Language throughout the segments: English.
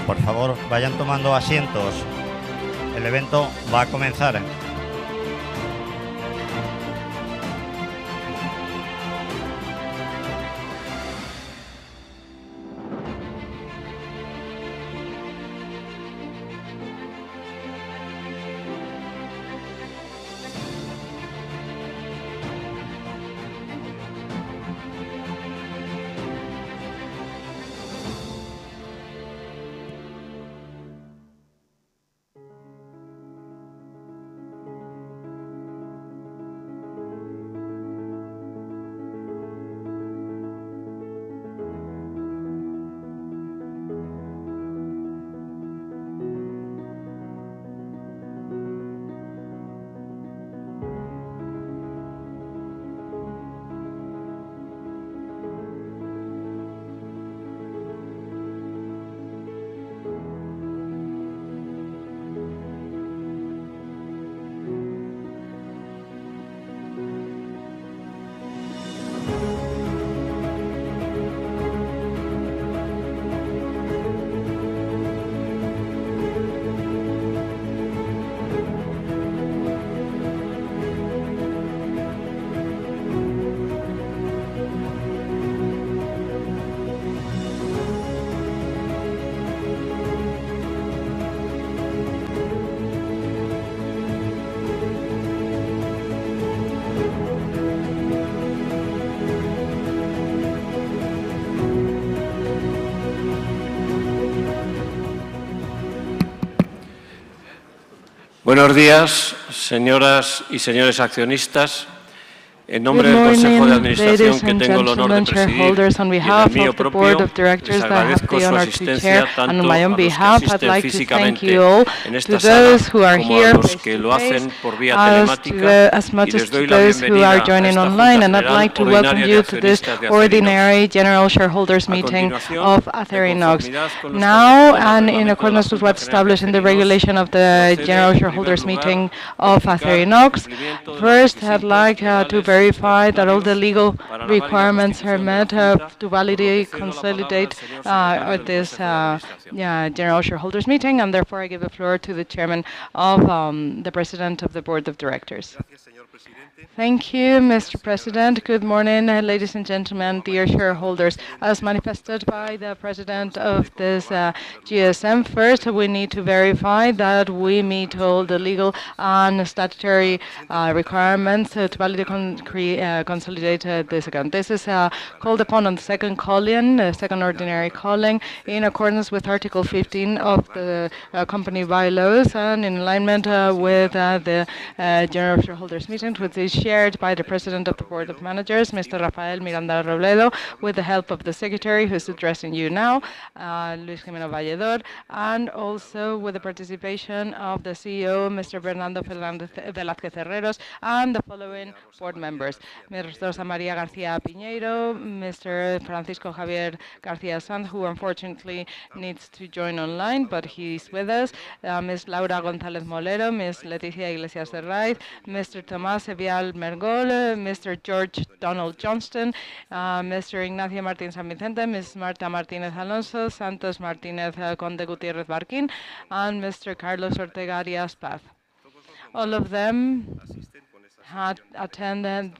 Por favor, vayan tomando asientos. El evento va a comenzar. Buenos días, señoras y señores accionistas. En nombre del Consejo de Administración que tengo el honor de presidir y en el mío propio, les agradezco su asistencia tanto a los que asisten físicamente en esta sala como a los que lo hacen por vía telemática y les doy la bienvenida a esta Junta General Ordinaria de Accionistas de Ordinary General Shareholders Meeting of Acerinox. Now, and in accordance with what's established in the regulation of the General Shareholders Meeting of Acerinox, first I'd like to verify that all the legal requirements are met to validate, consolidate this general shareholders meeting, and therefore I give the floor to the chairman of the president of the board of directors. Thank you, Mr. President. Good morning, ladies and gentlemen, dear shareholders. As manifested by the president of this GSM, first we need to verify that we meet all the legal and statutory requirements to validate consolidate this account. This is called upon on the second calling, second ordinary calling, in accordance with Article 15 of the company bylaws and in alignment with the general shareholders meeting, which is shared by the President of the Board of Managers, Mr. Rafael Miranda Robledo, with the help of the Secretary, who is addressing you now, Luis Jimeno Valledor, and also with the participation of the CEO, Mr. Bernardo Velázquez Herreros, and the following board members: Ms. Rosa María García Piñeiro, Mr. Francisco Javier García Sanz, who unfortunately needs to join online, but he's with us, Ms. Laura González Molero, Ms. Leticia Iglesias de Raiz, Mr. Tomás Evial Mergol, Mr. George Donald Johnston, Mr. Ignacio Martín San Vicente, Ms. Marta Martínez Alonso, Santos Martínez Conde Gutiérrez Barquín, and Mr. Carlos Ortega Arias Paz. All of them had attended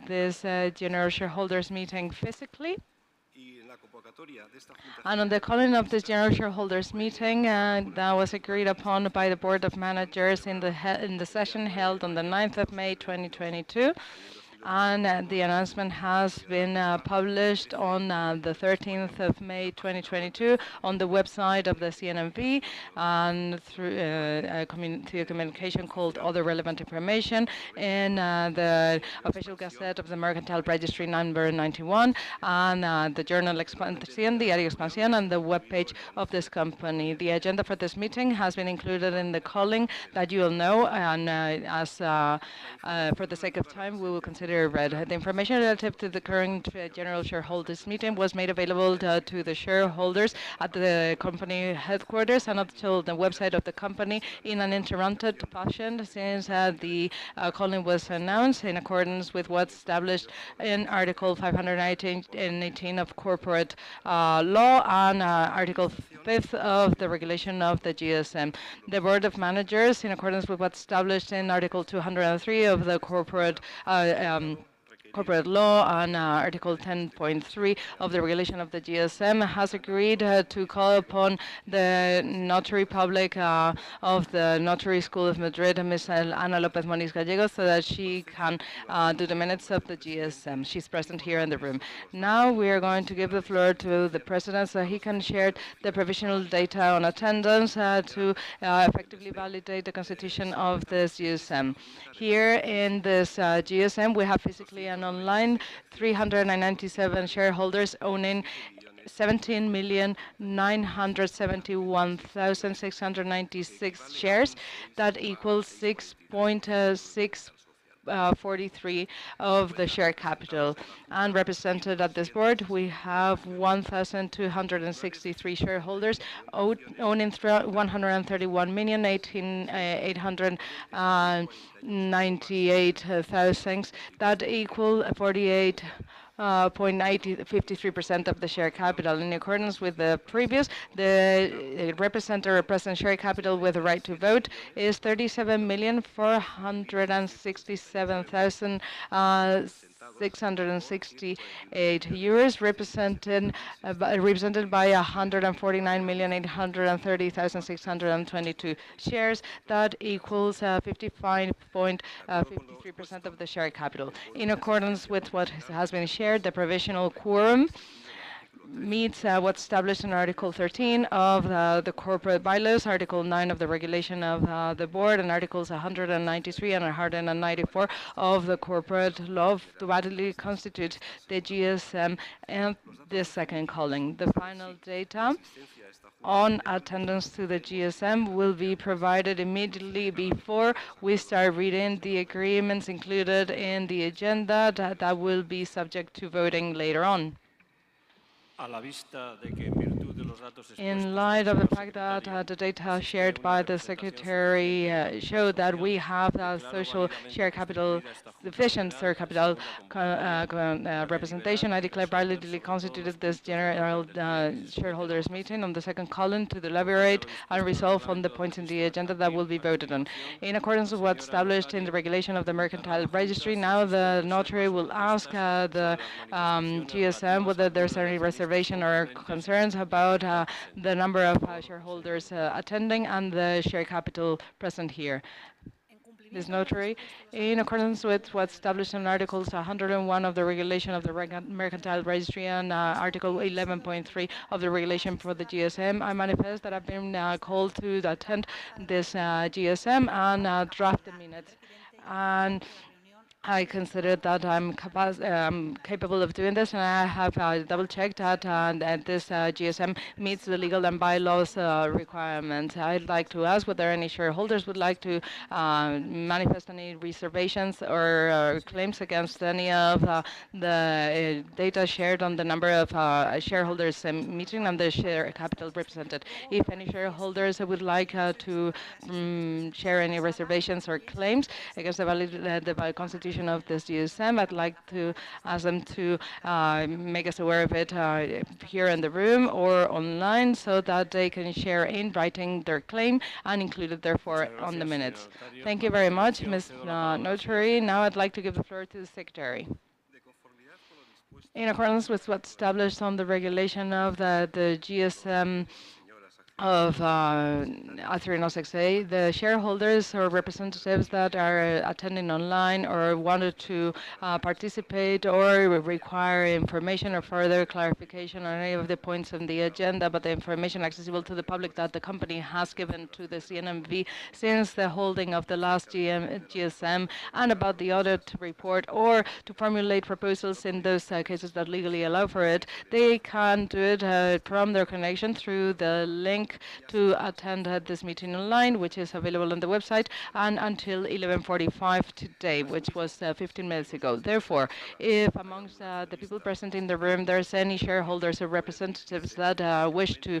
this general shareholders meeting physically. And on the calling of this general shareholders meeting, that was agreed upon by the Board of Managers in the session held on the 9th of May 2022. And the announcement has been published on the 13th of May 2022 on the website of the CNMV and through a communication called Other Relevant Information in the Official Gazette of the Mercantile Registry number 91 and the Journal Expansión, Diario Expansión, and the webpage of this company. The agenda for this meeting has been included in the calling that you will know, and for the sake of time, we will consider read. The information relative to the current general shareholders meeting was made available to the shareholders at the company headquarters and until the website of the company in an uninterrupted fashion since the calling was announced in accordance with what's established in Article 518 of Corporate Law and Article 5th of the regulation of the GSM. The Board of Managers, in accordance with what's established in Article 203 of the Corporate Law and Article 10.3 of the regulation of the GSM, has agreed to call upon the Notary Public of the Notary School of Madrid, Ms. Ana López Moniz Gallegos, so that she can do the minutes of the GSM. She's present here in the room. Now we are going to give the floor to the President so he can share the provisional data on attendance to effectively validate the constitution of this GSM. Here in this GSM, we have physically and online 397 shareholders owning 17,971,696 shares. That equals 6.643 of the share capital. And represented at this board, we have 1,263 shareholders owning 131,898,000. That equal 48.53% of the share capital. In accordance with the previous, the represent share capital with the right to vote is 37,467,668 euros, represented by 149,830,622 shares. That equals 55.53% of the share capital. In accordance with what has been shared, the provisional quorum meets what's established in Article 13 of the corporate bylaws, Article 9 of the regulation of the board, and Articles 193 and 194 of the corporate law to validly constitute the GSM and the second calling. The final data on attendance to the GSM will be provided immediately before we start reading the agreements included in the agenda that will be subject to voting later on. In light of the fact that the data shared by the Secretary show that we have social share capital, sufficient share capital representation, I declare validly constituted this general shareholders meeting on the second column to deliberate and resolve on the points in the agenda that will be voted on. In accordance with what's established in the regulation of the Mercantile Registry, now the notary will ask the GSM whether there's any reservation or concerns about the number of shareholders attending and the share capital present here. This notary, in accordance with what's established in Articles 101 of the regulation of the Mercantile Registry and Article 11.3 of the regulation for the GSM, I manifest that I've been called to attend this GSM and draft the minutes. And I consider that I'm capable of doing this, and I have double-checked that this GSM meets the legal and bylaws requirements. I'd like to ask whether any shareholders would like to manifest any reservations or claims against any of the data shared on the number of shareholders meeting and the share capital represented. If any shareholders would like to share any reservations or claims against the constitution of this GSM, I'd like to ask them to make us aware of it here in the room or online so that they can share in writing their claim and include it therefore on the minutes. Thank you very much, Ms. Notary. Now I'd like to give the floor to the Secretary. In accordance with what's established on the regulation of the GSM of 306A, the shareholders or representatives that are attending online or wanted to participate or require information or further clarification on any of the points on the agenda, but the information accessible to the public that the company has given to the CNMV since the holding of the last GSM and about the audit report, or to formulate proposals in those cases that legally allow for it, they can do it from their connection through the link to attend this meeting online, which is available on the website, and until 11:45 today, which was 15 minutes ago. Therefore, if amongst the people present in the room there's any shareholders or representatives that wish to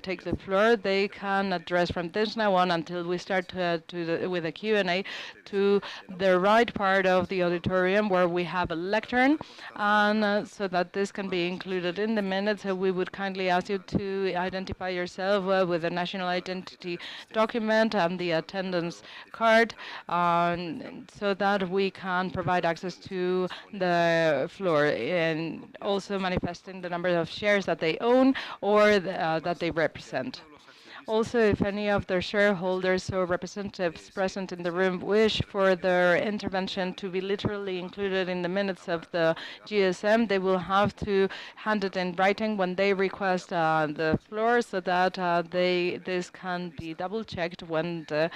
take the floor, they can address from this now on until we start with a Q&A to the right part of the auditorium where we have a lectern, and so that this can be included in the minutes, we would kindly ask you to identify yourself with a national identity document and the attendance card, so that we can provide access to the floor, and also manifesting the number of shares that they own or that they represent. Also, if any of the shareholders or representatives present in the room wish for their intervention to be literally included in the minutes of the GSM, they will have to hand it in writing when they request the floor, so that this can be double-checked when the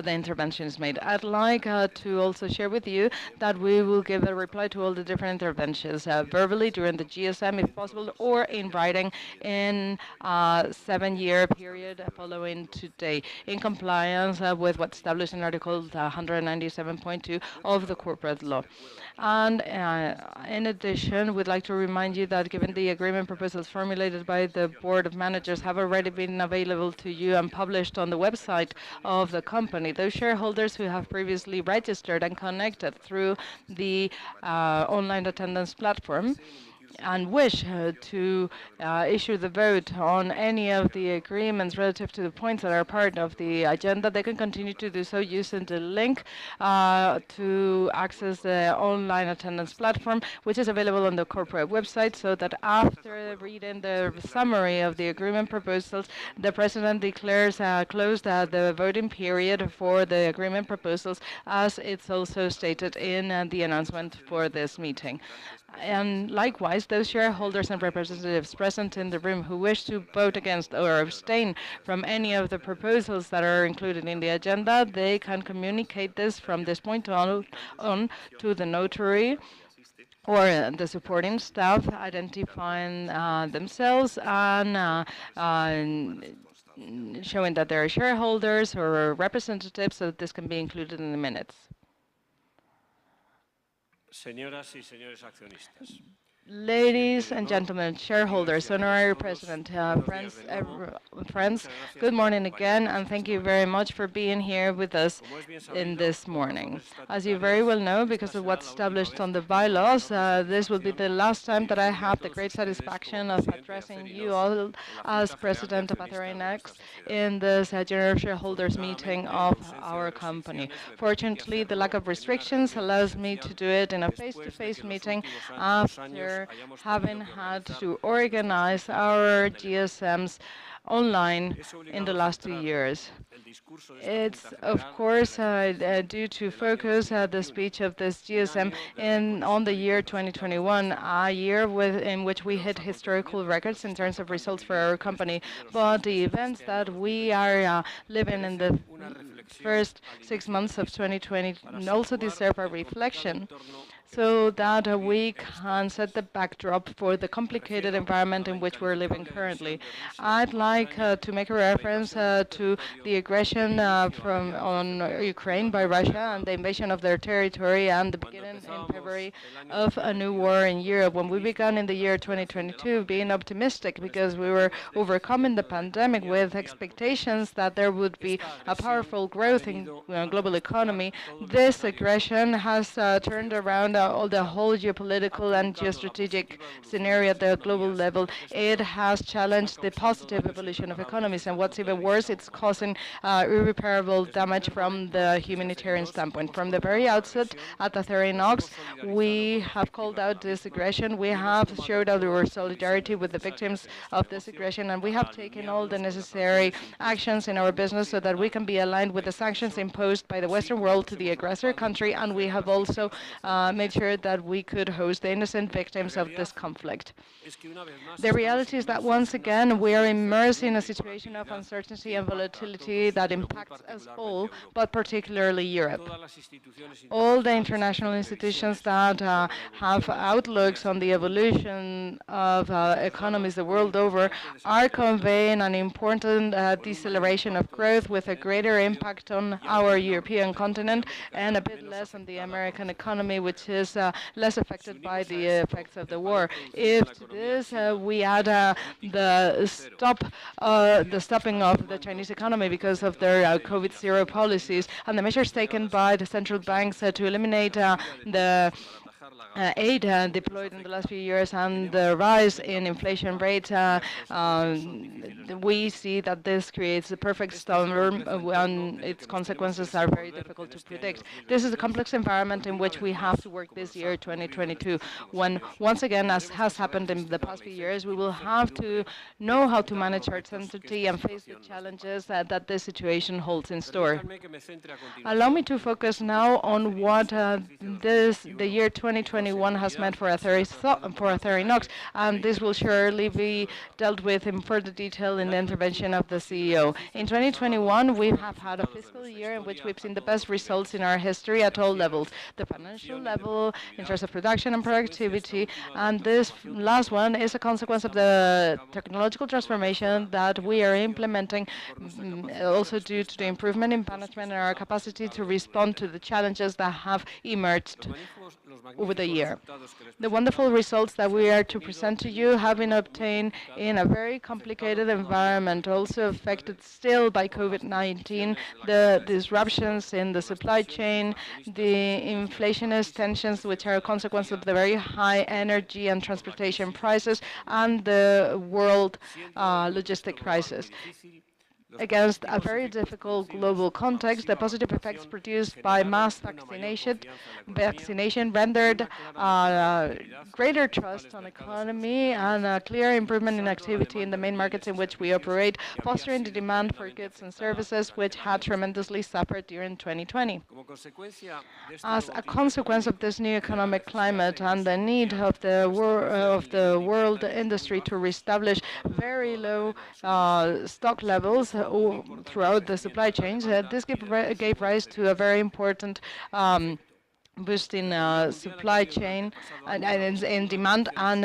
intervention is made. I'd like to also share with you that we will give a reply to all the different interventions verbally during the GSM, if possible, or in writing in 7-year period following today, in compliance with what's established in Article 197.2 of the corporate law. And in addition, we'd like to remind you that given the agreement proposals formulated by the Board of Managers have already been available to you and published on the website of the company, those shareholders who have previously registered and connected through the online attendance platform and wish to issue the vote on any of the agreements relative to the points that are part of the agenda, they can continue to do so using the link to access the online attendance platform, which is available on the corporate website, so that after reading the summary of the agreement proposals, the President declares closed the voting period for the agreement proposals, as it's also stated in the announcement for this meeting. And likewise, those shareholders and representatives present in the room who wish to vote against or abstain from any of the proposals that are included in the agenda, they can communicate this from this point on to the notary or the supporting staff, identifying themselves and showing that they're shareholders or representatives, so that this can be included in the minutes. Señoras y señores accionistas. Ladies and gentlemen, shareholders, honorary president, friends, good morning again, and thank you very much for being here with us in this morning. As you very well know, because of what's established on the bylaws, this will be the last time that I have the great satisfaction of addressing you all as president of Atherinex in this general shareholders meeting of our company. Fortunately, the lack of restrictions allows me to do it in a face-to-face meeting after having had to organize our GSMs online in the last 2 years. It's, of course, due to focus the speech of this GSM on the year 2021, a year in which we hit historical records in terms of results for our company. But the events that we are living in the first 6 months of 2020 also deserve a reflection, so that we can set the backdrop for the complicated environment in which we're living currently. I'd like to make a reference to the aggression on Ukraine by Russia and the invasion of their territory and the beginning in February of a new war in Europe. When we began in the year 2022 being optimistic because we were overcoming the pandemic with expectations that there would be a powerful growth in global economy, this aggression has turned around all the whole geopolitical and geostrategic scenario at the global level. It has challenged the positive evolution of economies, and what's even worse, it's causing irreparable damage from the humanitarian standpoint. From the very outset at Atherinex, we have called out this aggression. We have showed our solidarity with the victims of this aggression, and we have taken all the necessary actions in our business so that we can be aligned with the sanctions imposed by the Western world to the aggressor country, and we have also made sure that we could host the innocent victims of this conflict. The reality is that once again we are immersed in a situation of uncertainty and volatility that impacts us all, but particularly Europe. All the international institutions that have outlooks on the evolution of economies the world over are conveying an important deceleration of growth with a greater impact on our European continent and a bit less on the American economy, which is less affected by the effects of the war. If to this we add the stopping of the Chinese economy because of their COVID-0 policies and the measures taken by the central banks to eliminate the aid deployed in the last few years and the rise in inflation rates, we see that this creates a perfect storm and its consequences are very difficult to predict. This is a complex environment in which we have to work this year, 2022, when once again, as has happened in the past few years, we will have to know how to manage our uncertainty and face the challenges that this situation holds in store. Allow me to focus now on what the year 2021 has meant for Atherinex, and this will surely be dealt with in further detail in the intervention of the CEO. In 2021, we have had a fiscal year in which we've seen the best results in our history at all levels, the financial level, in terms of production and productivity, and this last one is a consequence of the technological transformation that we are implementing, also due to the improvement in management and our capacity to respond to the challenges that have emerged over the year. The wonderful results that we are to present to you have been obtained in a very complicated environment, also affected still by COVID-19, the disruptions in the supply chain, the inflationist tensions which are a consequence of the very high energy and transportation prices, and the world logistic crisis. Against a very difficult global context, the positive effects produced by mass vaccination rendered greater trust on economy and a clear improvement in activity in the main markets in which we operate, fostering the demand for goods and services which had tremendously suffered during 2020. As a consequence of this new economic climate and the need of the world industry to reestablish very low stock levels throughout the supply chains, this gave rise to a very important boosting supply chain and in demand and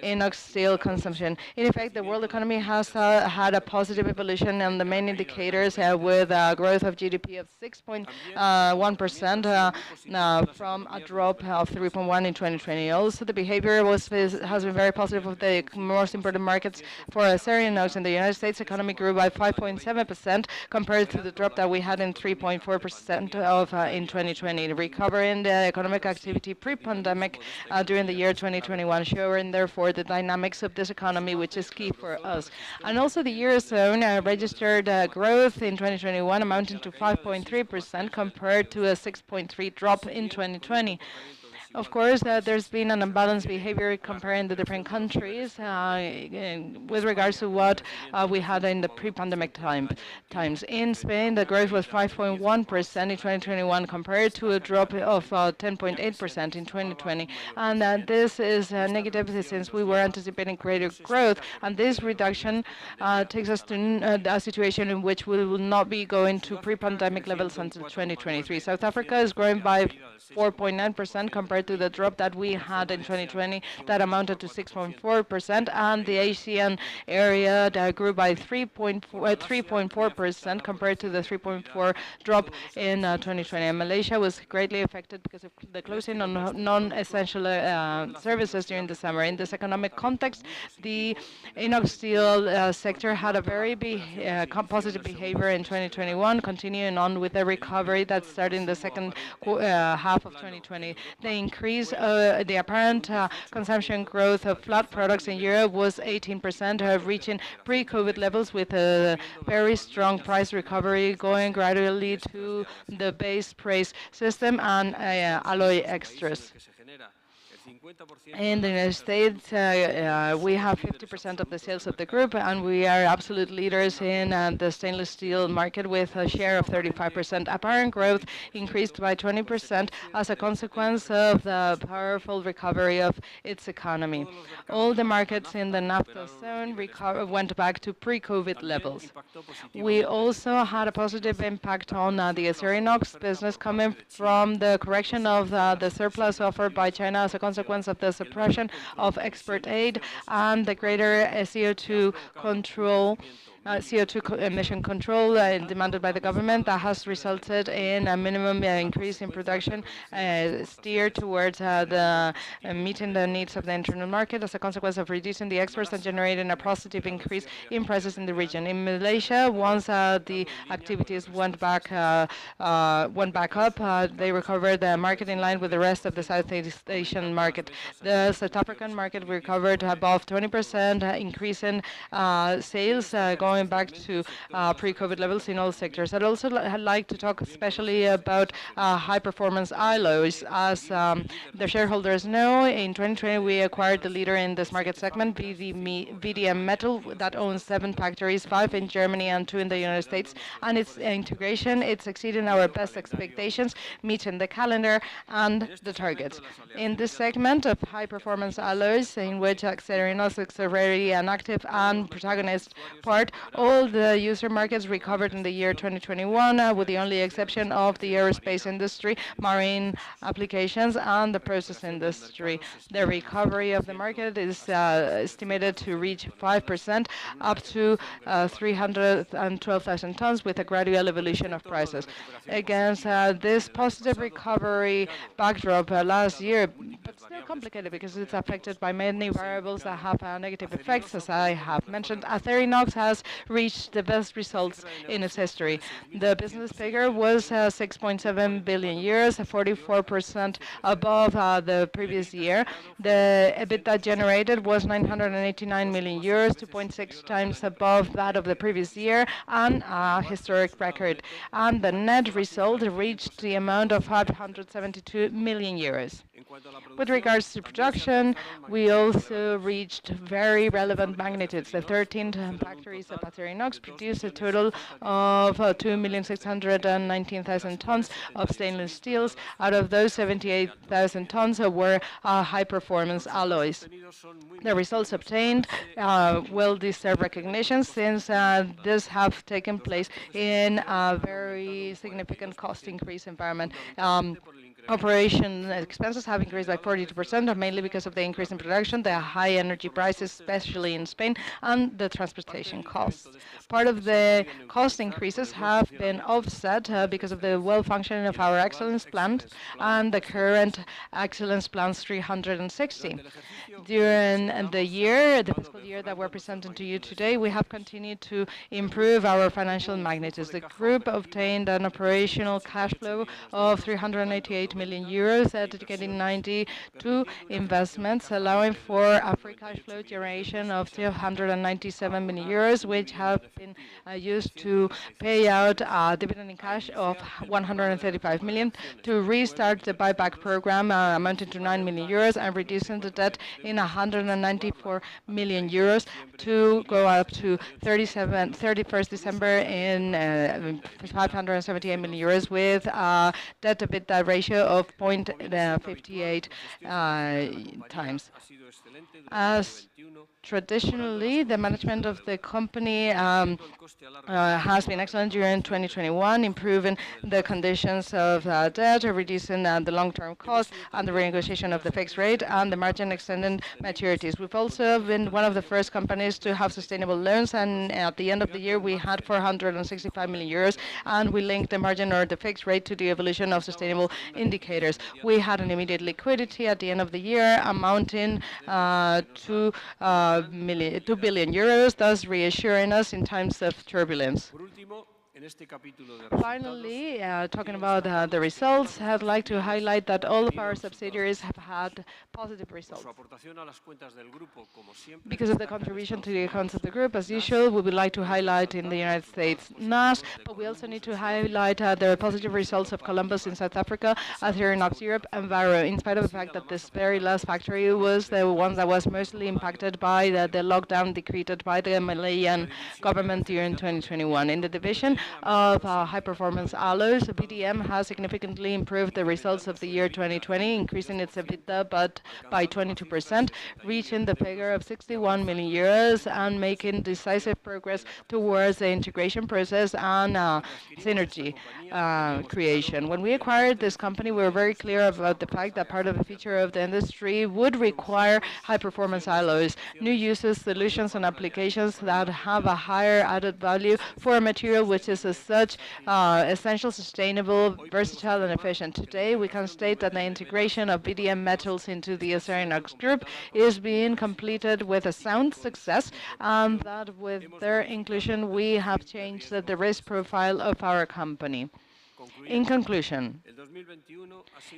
inox steel consumption. In effect, the world economy has had a positive evolution on the main indicators with a growth of GDP of 6.1% from a drop of 3.1 in 2020. Also, the behavior has been very positive of the most important markets for Acerinox. In the United States, economy grew by 5.7% compared to the drop that we had in 3.4% of in 2020. Recovering the economic activity pre-pandemic during the year 2021, showing therefore the dynamics of this economy, which is key for us. And also the Eurozone registered growth in 2021 amounting to 5.3% compared to a 6.3 drop in 2020. Of course, there's been an unbalanced behavior comparing the different countries with regards to what we had in the pre-pandemic times. In Spain, the growth was 5.1% in 2021 compared to a drop of 10.8% in 2020. And this is negative since we were anticipating greater growth. And this reduction takes us to a situation in which we will not be going to pre-pandemic levels until 2023. South Africa is growing by 4.9% compared to the drop that we had in 2020 that amounted to 6.4%, and the Asian area that grew by 3.4% compared to the 3.4 drop in 2020. And Malaysia was greatly affected because of the closing on non-essential services during the summer. In this economic context, the inox steel sector had a very positive behavior in 2021, continuing on with the recovery that started in the second half of 2020. The apparent consumption growth of flat products in Europe was 18%, reaching pre-COVID levels with a very strong price recovery going gradually to the base price system and alloy extras. In the United States, we have 50% of the sales of the group, and we are absolute leaders in the stainless steel market with a share of 35%. Apparent growth increased by 20% as a consequence of the powerful recovery of its economy. All the markets in the NAFTA zone went back to pre-COVID levels. We also had a positive impact on the Acerinox business coming from the correction of the surplus offered by China as a consequence of the suppression of export aid and the greater CO2 control. CO2 emission control demanded by the government that has resulted in a minimum increase in production steered towards meeting the needs of the internal market as a consequence of reducing the exports and generating a positive increase in prices in the region. In Malaysia, once the activities went back up, they recovered the market in line with the rest of the Southeast Asian market. The South African market recovered above 20%, increase in sales going back to pre-COVID levels in all sectors. I'd also like to talk especially about high-performance alloys. As the shareholders know, in 2020 we acquired the leader in this market segment, VDM Metal, that owns 7 factories, 5 in Germany and 2 in the United States. And its integration, it's exceeding our best expectations, meeting the calendar and the targets. In this segment of high-performance alloys, in which Acerinox is already an active and protagonist part, all the user markets recovered in the year 2021, with the only exception of the aerospace industry, marine applications, and the process industry. The recovery of the market is estimated to reach 5%, up to 312,000 tons, with a gradual evolution of prices. Against this positive recovery backdrop last year, but still complicated because it's affected by many variables that have negative effects, as I have mentioned, Acerinox has reached the best results in its history. The business figure was 6.7 billion euros, 44% above the previous year. The EBITDA generated was 989 million euros, 2.6 times above that of the previous year, and a historic record. And the net result reached the amount of 572 million euros. With regards to production, we also reached very relevant magnitudes. The 13 factories of Acerinox produced a total of 2,619,000 tons of stainless steels. Out of those, 78,000 tons were high-performance alloys. The results obtained will deserve recognition since this have taken place in a very significant cost increase environment. Operation expenses have increased by 42%, mainly because of the increase in production, the high energy prices, especially in Spain, and the transportation costs. Part of the cost increases have been offset because of the well-functioning of our excellence plan and the current excellence plans 360. During the fiscal year that we're presenting to you today, we have continued to improve our financial magnitudes. The group obtained an operational cash flow of 388 million euros, dedicating 92 investments, allowing for a free cash flow generation of 297 million euros, which have been used to pay out a dividend in cash of 135 million, to restart the buyback program amounting to 9 million euros, and reducing the debt in 194 million euros to go up to 31st December in 578 million euros, with a debt-to-EBITDA ratio of 0.58 times. As traditionally, the management of the company has been excellent during 2021, improving the conditions of debt, reducing the long-term cost, and the renegotiation of the fixed rate, and the margin extending maturities. We've also been one of the first companies to have sustainable loans, and at the end of the year we had 465 million euros, and we linked the margin or the fixed rate to the evolution of sustainable indicators. We had an immediate liquidity at the end of the year amounting to 2 billion euros, thus reassuring us in times of turbulence. Finally, talking about the results, I'd like to highlight that all of our subsidiaries have had positive results. Because of the contribution to the accounts of the group, as usual, we would like to highlight in the United States NAS, but we also need to highlight the positive results of Columbus in South Africa, Acerinox Europe, and Varo, in spite of the fact that this very last factory was the one that was mostly impacted by the lockdown decreed by the Malayan government during 2021. In the division of high-performance alloys, VDM has significantly improved the results of the year 2020, increasing its EBITDA by 22%, reaching the figure of 61 million euros, and making decisive progress towards the integration process and synergy creation. When we acquired this company, we were very clear about the fact that part of the future of the industry would require high-performance alloys, new uses, solutions, and applications that have a higher added value for a material which is as such essential, sustainable, versatile, and efficient. Today, we can state that the integration of VDM Metals into the Acerinox Group is being completed with a sound success, and that with their inclusion, we have changed the risk profile of our company. In conclusion,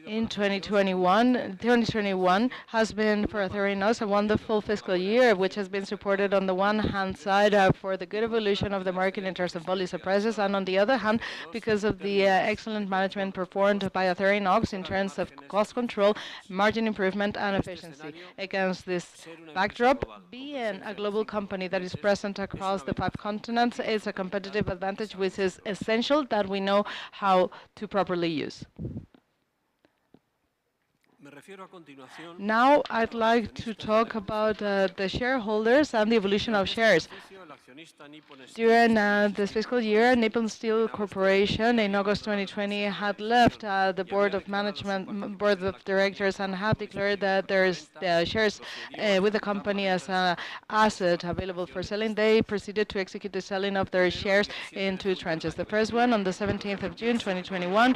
in 2021 has been for Acerinox a wonderful fiscal year, which has been supported on the one hand side for the good evolution of the market in terms of volumes of prices, and on the other hand, because of the excellent management performed by Acerinox in terms of cost control, margin improvement, and efficiency. Against this backdrop, being a global company that is present across the 5 continents is a competitive advantage which is essential that we know how to properly use. Now I'd like to talk about the shareholders and the evolution of shares. During this fiscal year, Nippon Steel Corporation in August 2020 had left the board of directors, and have declared that there's shares with the company as an asset available for selling. They proceeded to execute the selling of their shares in 2 tranches. The first one on the 17th of June 2021,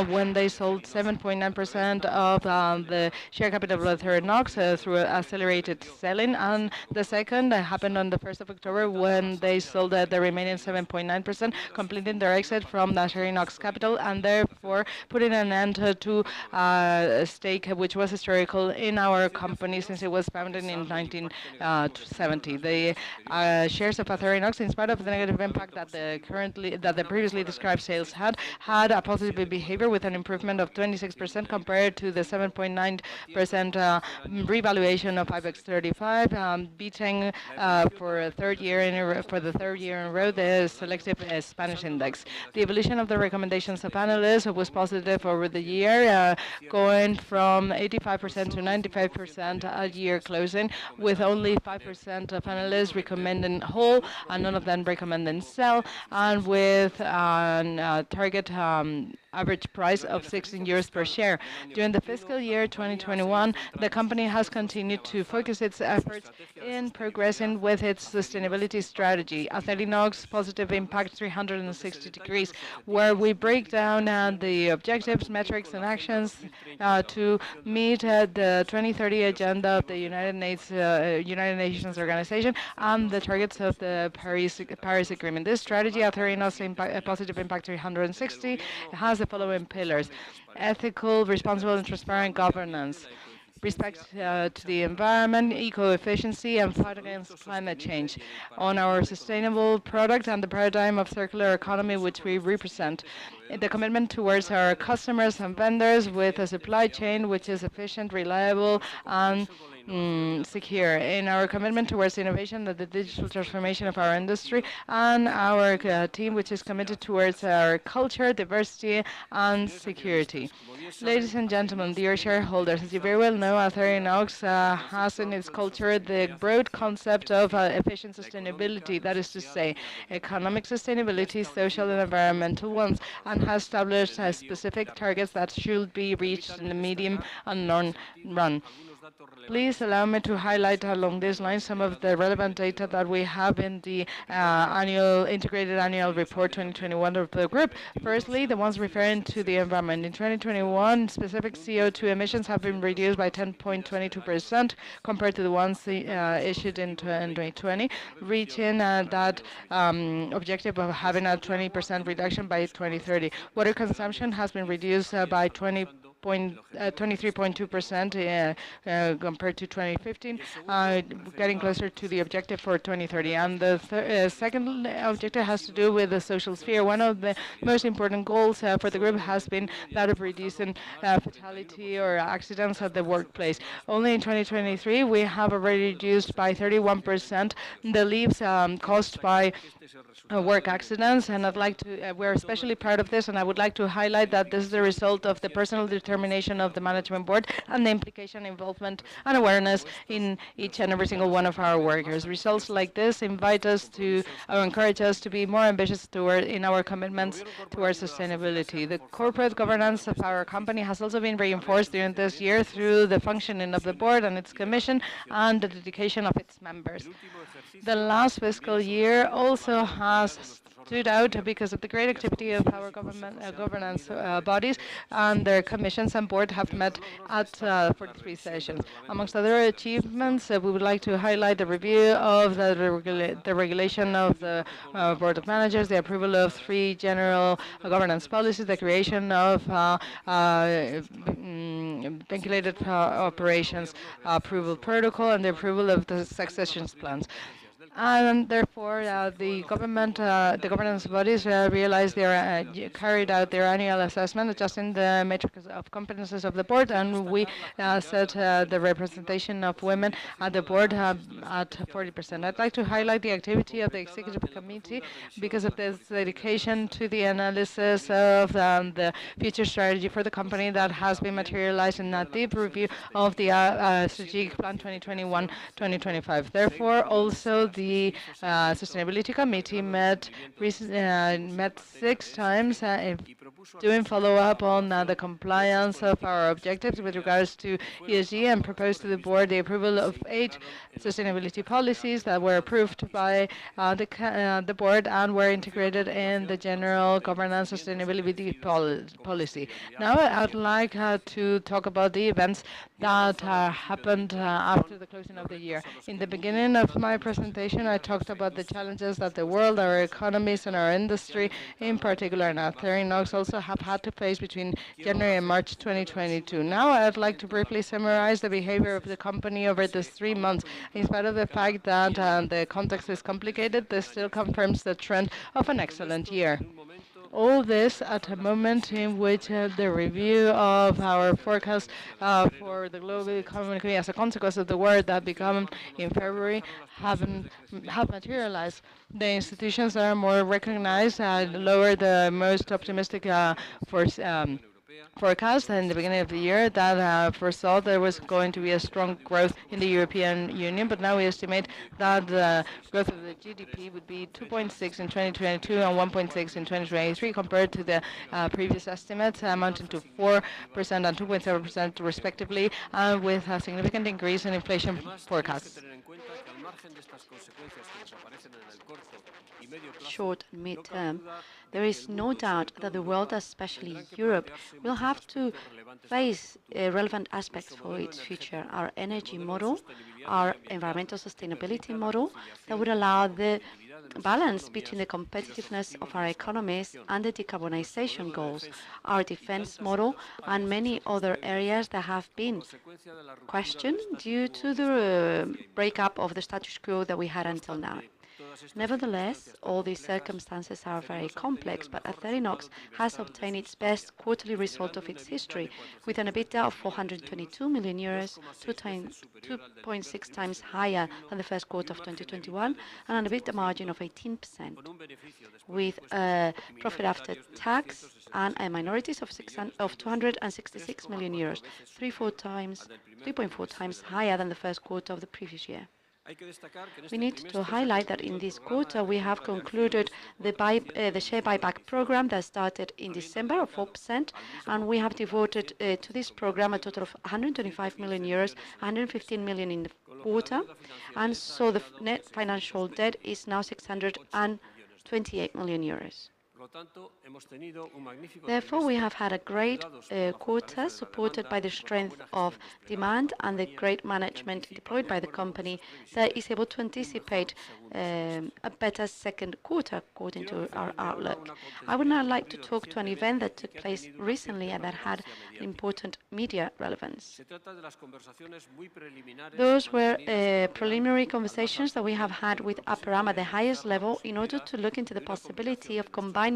when they sold 7.9% of the share capital of Acerinox through accelerated selling, and the second happened on the 1st of October when they sold the remaining 7.9%, completing their exit from the Acerinox capital, and therefore putting an end to a stake which was historical in our company since it was founded in 1970. The shares of Acerinox, in spite of the negative impact that the previously described sales had a positive behavior with an improvement of 26% compared to the 7.9% revaluation of IBEX 35, beating for the third year in a row the selective Spanish index. The evolution of the recommendations of analysts was positive over the year, going from 85% to 95% at year closing, with only 5% of analysts recommending hold and none of them recommending sell, and with target average price of 16 euros per share. During the fiscal year 2021, the company has continued to focus its efforts in progressing with its sustainability strategy, Acerinox Positive Impact 360 degrees, where we break down the objectives, metrics, and actions to meet the 2030 agenda of the United Nations Organization and the targets of the Paris Agreement. This strategy, Acerinox Positive Impact 360, has the following pillars: ethical, responsible, and transparent governance, respect to the environment, eco-efficiency, and fight against climate change, on our sustainable product and the paradigm of circular economy which we represent, the commitment towards our customers and vendors with a supply chain which is efficient, reliable, and secure, in our commitment towards innovation and the digital transformation of our industry, and our team which is committed towards our culture, diversity, and security. Ladies and gentlemen, dear shareholders, as you very well know, Acerinox has in its culture the broad concept of efficient sustainability, that is to say, economic sustainability, social and environmental ones, and has established specific targets that should be reached in the medium and long run. Please allow me to highlight along these lines some of the relevant data that we have in the integrated annual report 2021 of the group. Firstly, the ones referring to the environment. In 2021, specific CO2 emissions have been reduced by 10.22% compared to the ones issued in 2020, reaching that objective of having a 20% reduction by 2030. Water consumption has been reduced by 23.2% compared to 2015, getting closer to the objective for 2030. And the second objective has to do with the social sphere. One of the most important goals for the group has been that of reducing fatality or accidents at the workplace. Only in 2023, we have already reduced by 31% the leaves caused by work accidents, and we're especially proud of this, and I would like to highlight that this is the result of the personal determination of the management board and the implication, involvement, and awareness in each and every single one of our workers. Results like this invite us to, or encourage us to be more ambitious in our commitments towards sustainability. The corporate governance of our company has also been reinforced during this year through the functioning of the board and its commission and the dedication of its members. The last fiscal year also has stood out because of the great activity of our governance bodies, and their commissions and board have met at 43 sessions. Amongst other achievements, we would like to highlight the review of the regulation of the Board of Managers, the approval of 3 general governance policies, the creation of vinculated operations approval protocol, and the approval of the succession plans. And therefore, the governance bodies realized carried out their annual assessment, adjusting the matrix of competences of the board, and we set the representation of women at the board at 40%. I'd like to highlight the activity of the executive committee because of this dedication to the analysis of the future strategy for the company that has been materialized in a deep review of the strategic plan 2021-2025. Therefore, also the Sustainability Committee met 6 times doing follow-up on the compliance of our objectives with regards to ESG, and proposed to the board the approval of 8 sustainability policies that were approved by the board and were integrated in the general governance sustainability policy. Now I'd like to talk about the events that happened after the closing of the year. In the beginning of my presentation, I talked about the challenges that the world, our economies, and our industry, in particular, and Acerinox, also have had to face between January and March 2022. Now, I'd like to briefly summarize the behavior of the company over these 3 months. In spite of the fact that the context is complicated, this still confirms the trend of an excellent year. All this at a moment in which the review of our forecast for the global economy as a consequence of the war that began in February have materialized. The institutions that are more recognized lower the most optimistic forecast in the beginning of the year that foresaw there was going to be a strong growth in the European Union, but now we estimate that the growth of the GDP would be 2.6 in 2022 and 1.6 in 2023, compared to the previous estimates amounting to 4% and 2.7% respectively, with a significant increase in inflation forecasts. Short and mid-term, there is no doubt that the world, especially Europe, will have to face relevant aspects for its future. Our energy model, our environmental sustainability model, that would allow the balance between the competitiveness of our economies and the decarbonization goals, our defense model, and many other areas that have been questioned due to the breakup of the status quo that we had until now. Nevertheless, all these circumstances are very complex, but Acerinox has obtained its best quarterly result of its history, with an EBITDA of 422 million euros, 2.6 times higher than the first quarter of 2021, and an EBITDA margin of 18%, with a profit after tax and minorities of 266 million euros, 3.4 times higher than the first quarter of the previous year. We need to highlight that in this quarter we have concluded the share buyback program that started in December of 4%, and we have devoted to this program a total of 125 million euros, 115 million in the quarter, and so the net financial debt is now 628 million euros. Therefore, we have had a great quarter supported by the strength of demand and the great management deployed by the company that is able to anticipate a better second quarter according to our outlook. I would now like to talk to an event that took place recently and that had important media relevance. Those were preliminary conversations that we have had with Aperam at the highest level in order to look into the possibility of combining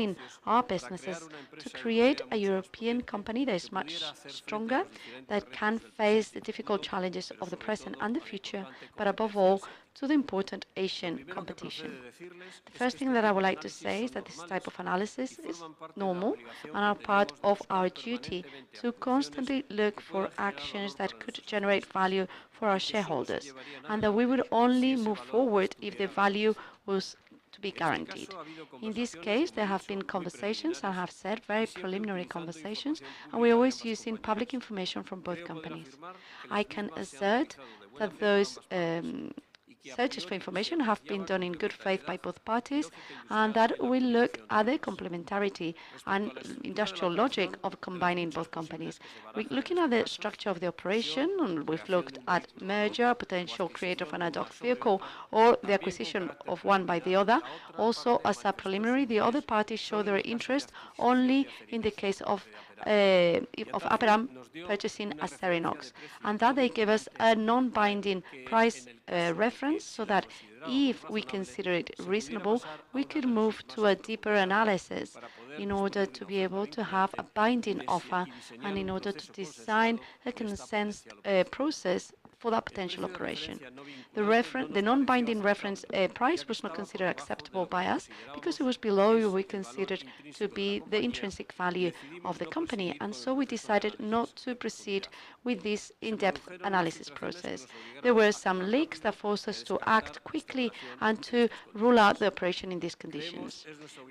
our businesses to create a European company that is much stronger, that can face the difficult challenges of the present and the future, but above all, to the important Asian competition. The first thing that I would like to say is that this type of analysis is normal and are part of our duty to constantly look for actions that could generate value for our shareholders, and that we would only move forward if the value was to be guaranteed. In this case, there have been conversations, I have said, very preliminary conversations, and we're always using public information from both companies. I can assert that those searches for information have been done in good faith by both parties, and that we look at the complementarity and industrial logic of combining both companies. We're looking at the structure of the operation, and we've looked at merger, potential creation of an ad hoc vehicle, or the acquisition of one by the other. Also, as a preliminary, the other parties show their interest only in the case of Aperam purchasing Acerinox, and that they give us a non-binding price reference, so that if we consider it reasonable, we could move to a deeper analysis in order to be able to have a binding offer and in order to design a consent process for that potential operation. The non-binding reference price was not considered acceptable by us because it was below what we considered to be the intrinsic value of the company, and so we decided not to proceed with this in-depth analysis process. There were some leaks that forced us to act quickly and to rule out the operation in these conditions.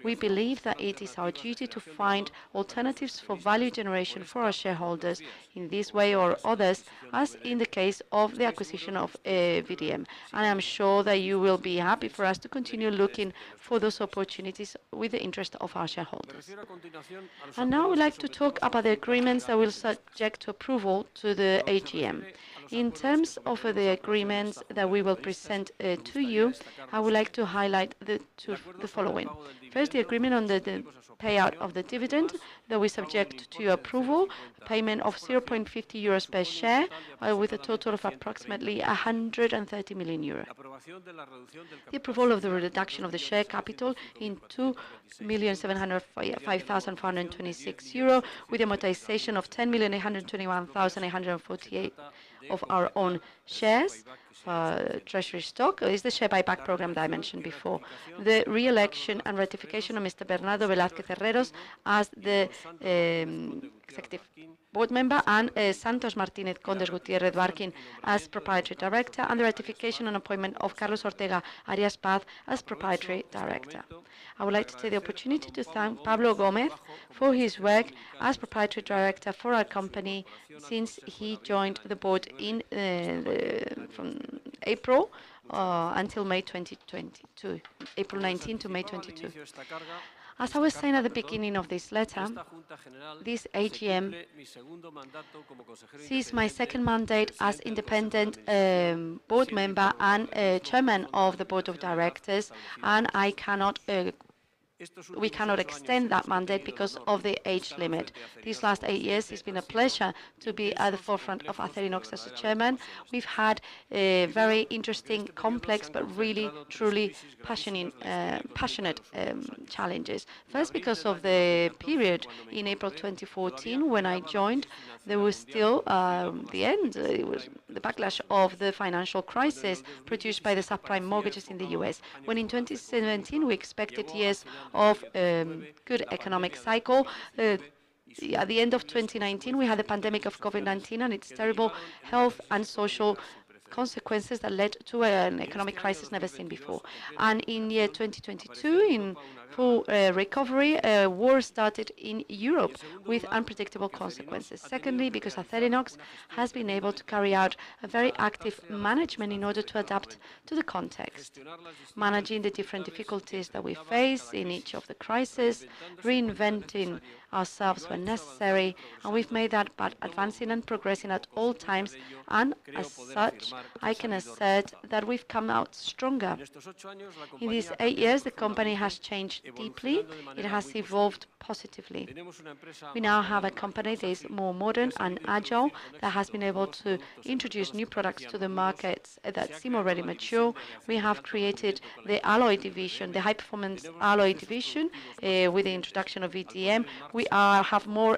We believe that it is our duty to find alternatives for value generation for our shareholders in this way or others, as in the case of the acquisition of VDM. And I'm sure that you will be happy for us to continue looking for those opportunities with the interest of our shareholders. And now I would like to talk about the agreements that will subject to approval to the AGM. In terms of the agreements that we will present to you, I would like to highlight the following. First, the agreement on the payout of the dividend that we subject to your approval, payment of 0.50 euros per share, with a total of approximately 130 million euros. The approval of the reduction of the share capital in 2,705,426 euro, with amortization of 10,821,848 of our own shares, treasury stock is the share buyback program that I mentioned before. The re-election and ratification of Mr. Bernardo Velázquez Herreros as the executive board member, and Santos Martínez Condes Gutiérrez Barquín as proprietary director, and the ratification and appointment of Carlos Ortega Arias Paz as proprietary director. I would like to take the opportunity to thank Pablo Gómez for his work as proprietary director for our company since he joined the board in from April until May 2022, April 19 to May 22. As I was saying at the beginning of this letter, this AGM sees my second mandate as independent board member and chairman of the board of directors, and we cannot extend that mandate because of the age limit. These last 8 years, it's been a pleasure to be at the forefront of Acerinox as a chairman. We've had very interesting, complex, but really, truly passionate challenges. First, because of the period in April 2014 when I joined, there was still the end. It was the backlash of the financial crisis produced by the subprime mortgages in the US. When in 2017 we expected years of good economic cycle, at the end of 2019 we had the pandemic of COVID-19 and its terrible health and social consequences that led to an economic crisis never seen before. And in year 2022, in full recovery, war started in Europe with unpredictable consequences. Secondly, because Acerinox has been able to carry out a very active management in order to adapt to the context, managing the different difficulties that we face in each of the crises, reinventing ourselves when necessary, and we've made that by advancing and progressing at all times, and as such, I can assert that we've come out stronger. In these 8 years, the company has changed deeply. It has evolved positively. We now have a company that is more modern and agile, that has been able to introduce new products to the markets that seem already mature. We have created the alloy division, the high-performance alloy division, with the introduction of VDM. We have more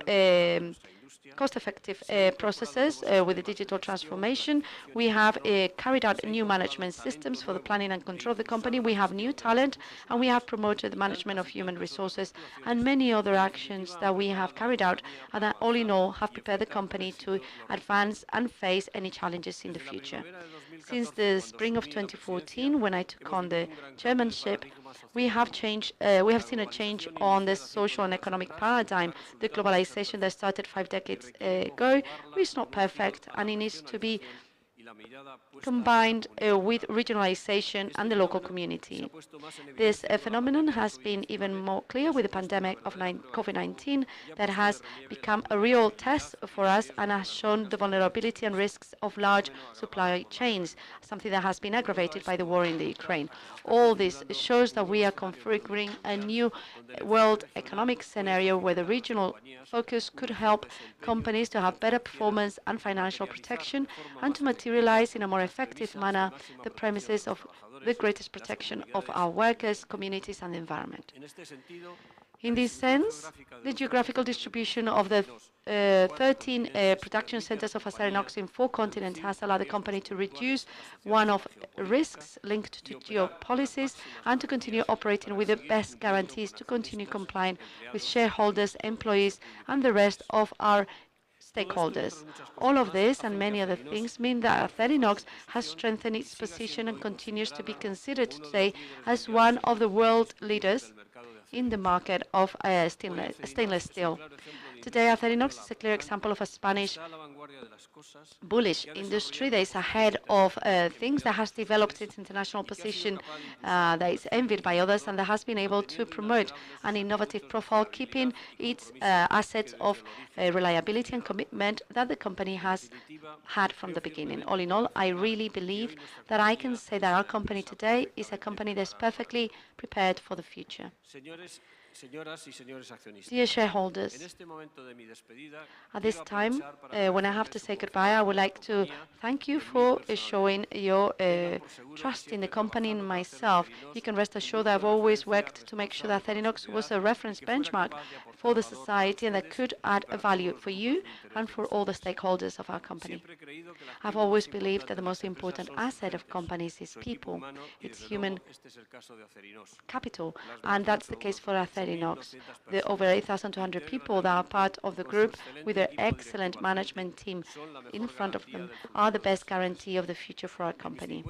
cost-effective processes with the digital transformation. We have carried out new management systems for the planning and control of the company. We have new talent, and we have promoted the management of human resources and many other actions that we have carried out, and that all in all have prepared the company to advance and face any challenges in the future. Since the spring of 2014, when I took on the chairmanship, we have seen a change on the social and economic paradigm. The globalization that started 5 decades ago is not perfect, and it needs to be combined with regionalization and the local community. This phenomenon has been even more clear with the pandemic of COVID-19 that has become a real test for us and has shown the vulnerability and risks of large supply chains, something that has been aggravated by the war in the Ukraine. All this shows that we are configuring a new world economic scenario where the regional focus could help companies to have better performance and financial protection, and to materialize in a more effective manner the premises of the greatest protection of our workers, communities, and the environment. In this sense, the geographical distribution of the 13 production centers of Acerinox in 4 continents has allowed the company to reduce one-off risks linked to geopolicies and to continue operating with the best guarantees to continue complying with shareholders, employees, and the rest of our stakeholders. All of this and many other things mean that Acerinox has strengthened its position and continues to be considered today as one of the world leaders in the market of stainless steel. Today, Acerinox is a clear example of a Spanish bullish industry that is ahead of things, that has developed its international position, that is envied by others, and that has been able to promote an innovative profile, keeping its assets of reliability and commitment that the company has had from the beginning. All in all, I really believe that I can say that our company today is a company that's perfectly prepared for the future. Dear shareholders, at this time, when I have to say goodbye, I would like to thank you for showing your trust in the company and myself. You can rest assured that I've always worked to make sure that Acerinox was a reference benchmark for the society and that could add a value for you and for all the stakeholders of our company. I've always believed that the most important asset of companies is people. It's human capital, and that's the case for Acerinox. The over 8,200 people that are part of the group with their excellent management team in front of them are the best guarantee of the future for our company.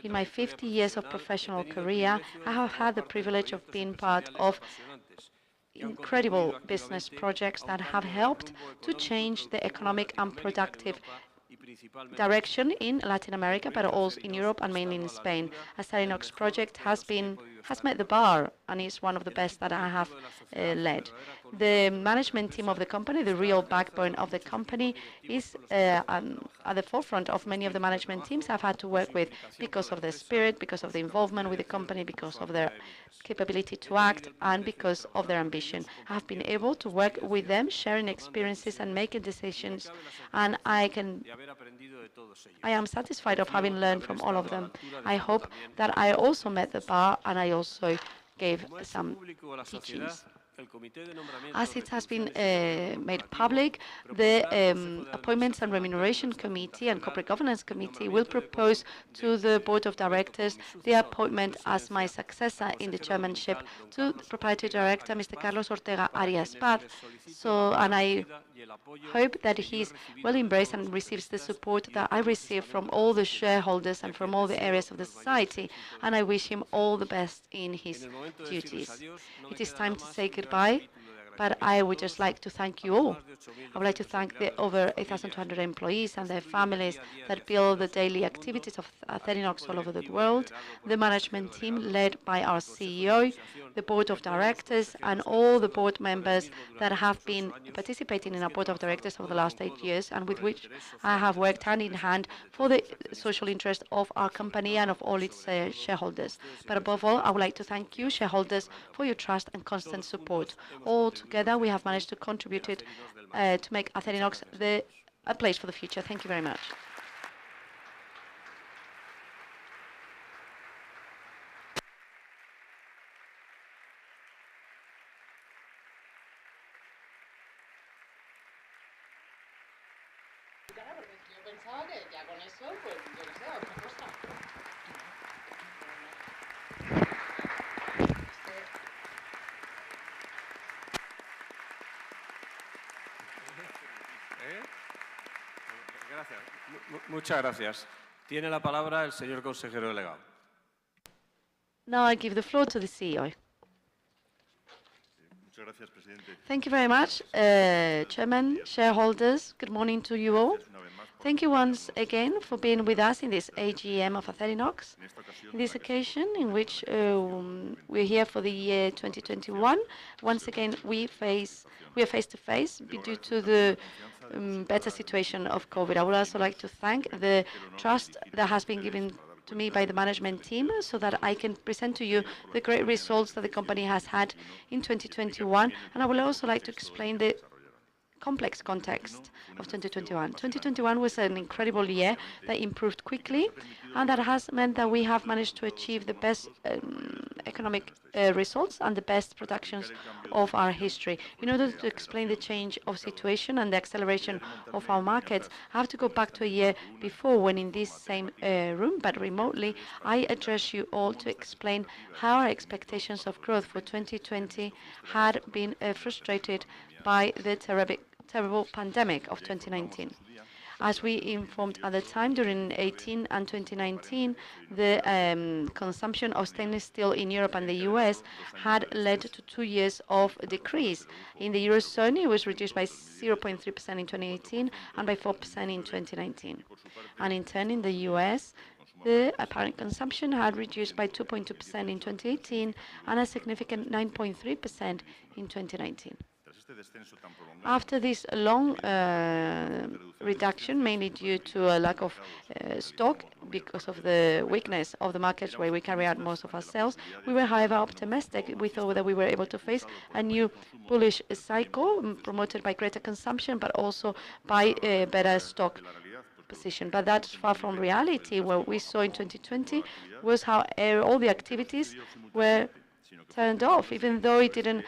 In my 50 years of professional career, I have had the privilege of being part of incredible business projects that have helped to change the economic and productive direction in Latin America, but also in Europe and mainly in Spain. Acerinox project has met the bar and is one of the best that I have led. The management team of the company, the real backbone of the company, is at the forefront of many of the management teams I've had to work with because of their spirit, because of the involvement with the company, because of their capability to act, and because of their ambition. I have been able to work with them, sharing experiences and making decisions, and I am satisfied of having learned from all of them. I hope that I also met the bar and I also gave some teachings. As it has been made public, the Appointments and Remuneration Committee and Corporate Governance Committee will propose to the Board of Directors the appointment as my successor in the chairmanship to the Proprietary Director, Mr. Carlos Ortega Arias Paz. And I hope that he's well embraced and receives the support that I receive from all the shareholders and from all the areas of the society, and I wish him all the best in his duties. It is time to say goodbye, but I would just like to thank you all. I would like to thank the over 8,200 employees and their families that build the daily activities of Acerinox all over the world, the management team led by our CEO, the board of directors, and all the board members that have been participating in our board of directors over the last 8 years and with which I have worked hand in hand for the social interest of our company and of all its shareholders. But above all, I would like to thank you, shareholders, for your trust and constant support. All together, we have managed to contribute to make Acerinox a place for the future. Thank you very much. Muchas gracias. Tiene la palabra el señor consejero delegado. Now I give the floor to the CEO. Thank you very much, Chairman, shareholders. Good morning to you all. Thank you once again for being with us in this AGM of Acerinox. In this occasion, in which we're here for the year 2021, once again we are face to face due to the better situation of COVID. I would also like to thank the trust that has been given to me by the management team so that I can present to you the great results that the company has had in 2021. And I would also like to explain the complex context of 2021. 2021 was an incredible year that improved quickly, and that has meant that we have managed to achieve the best economic results and the best productions of our history. In order to explain the change of situation and the acceleration of our markets, I have to go back to a year before when in this same room, but remotely, I address you all to explain how our expectations of growth for 2020 had been frustrated by the terrible pandemic of 2019. As we informed at the time, during 2018 and 2019, the consumption of stainless steel in Europe and the US had led to 2 years of decrease. In the Eurozone, it was reduced by 0.3% in 2018 and by 4% in 2019. And in turn, in the US, the apparent consumption had reduced by 2.2% in 2018 and a significant 9.3% in 2019. After this long reduction, mainly due to a lack of stock because of the weakness of the markets where we carry out most of our sales, we were, however, optimistic. We thought that we were able to face a new bullish cycle promoted by greater consumption, but also by better stock position. But that's far from reality. What we saw in 2020 was how all the activities were turned off, even though it didn't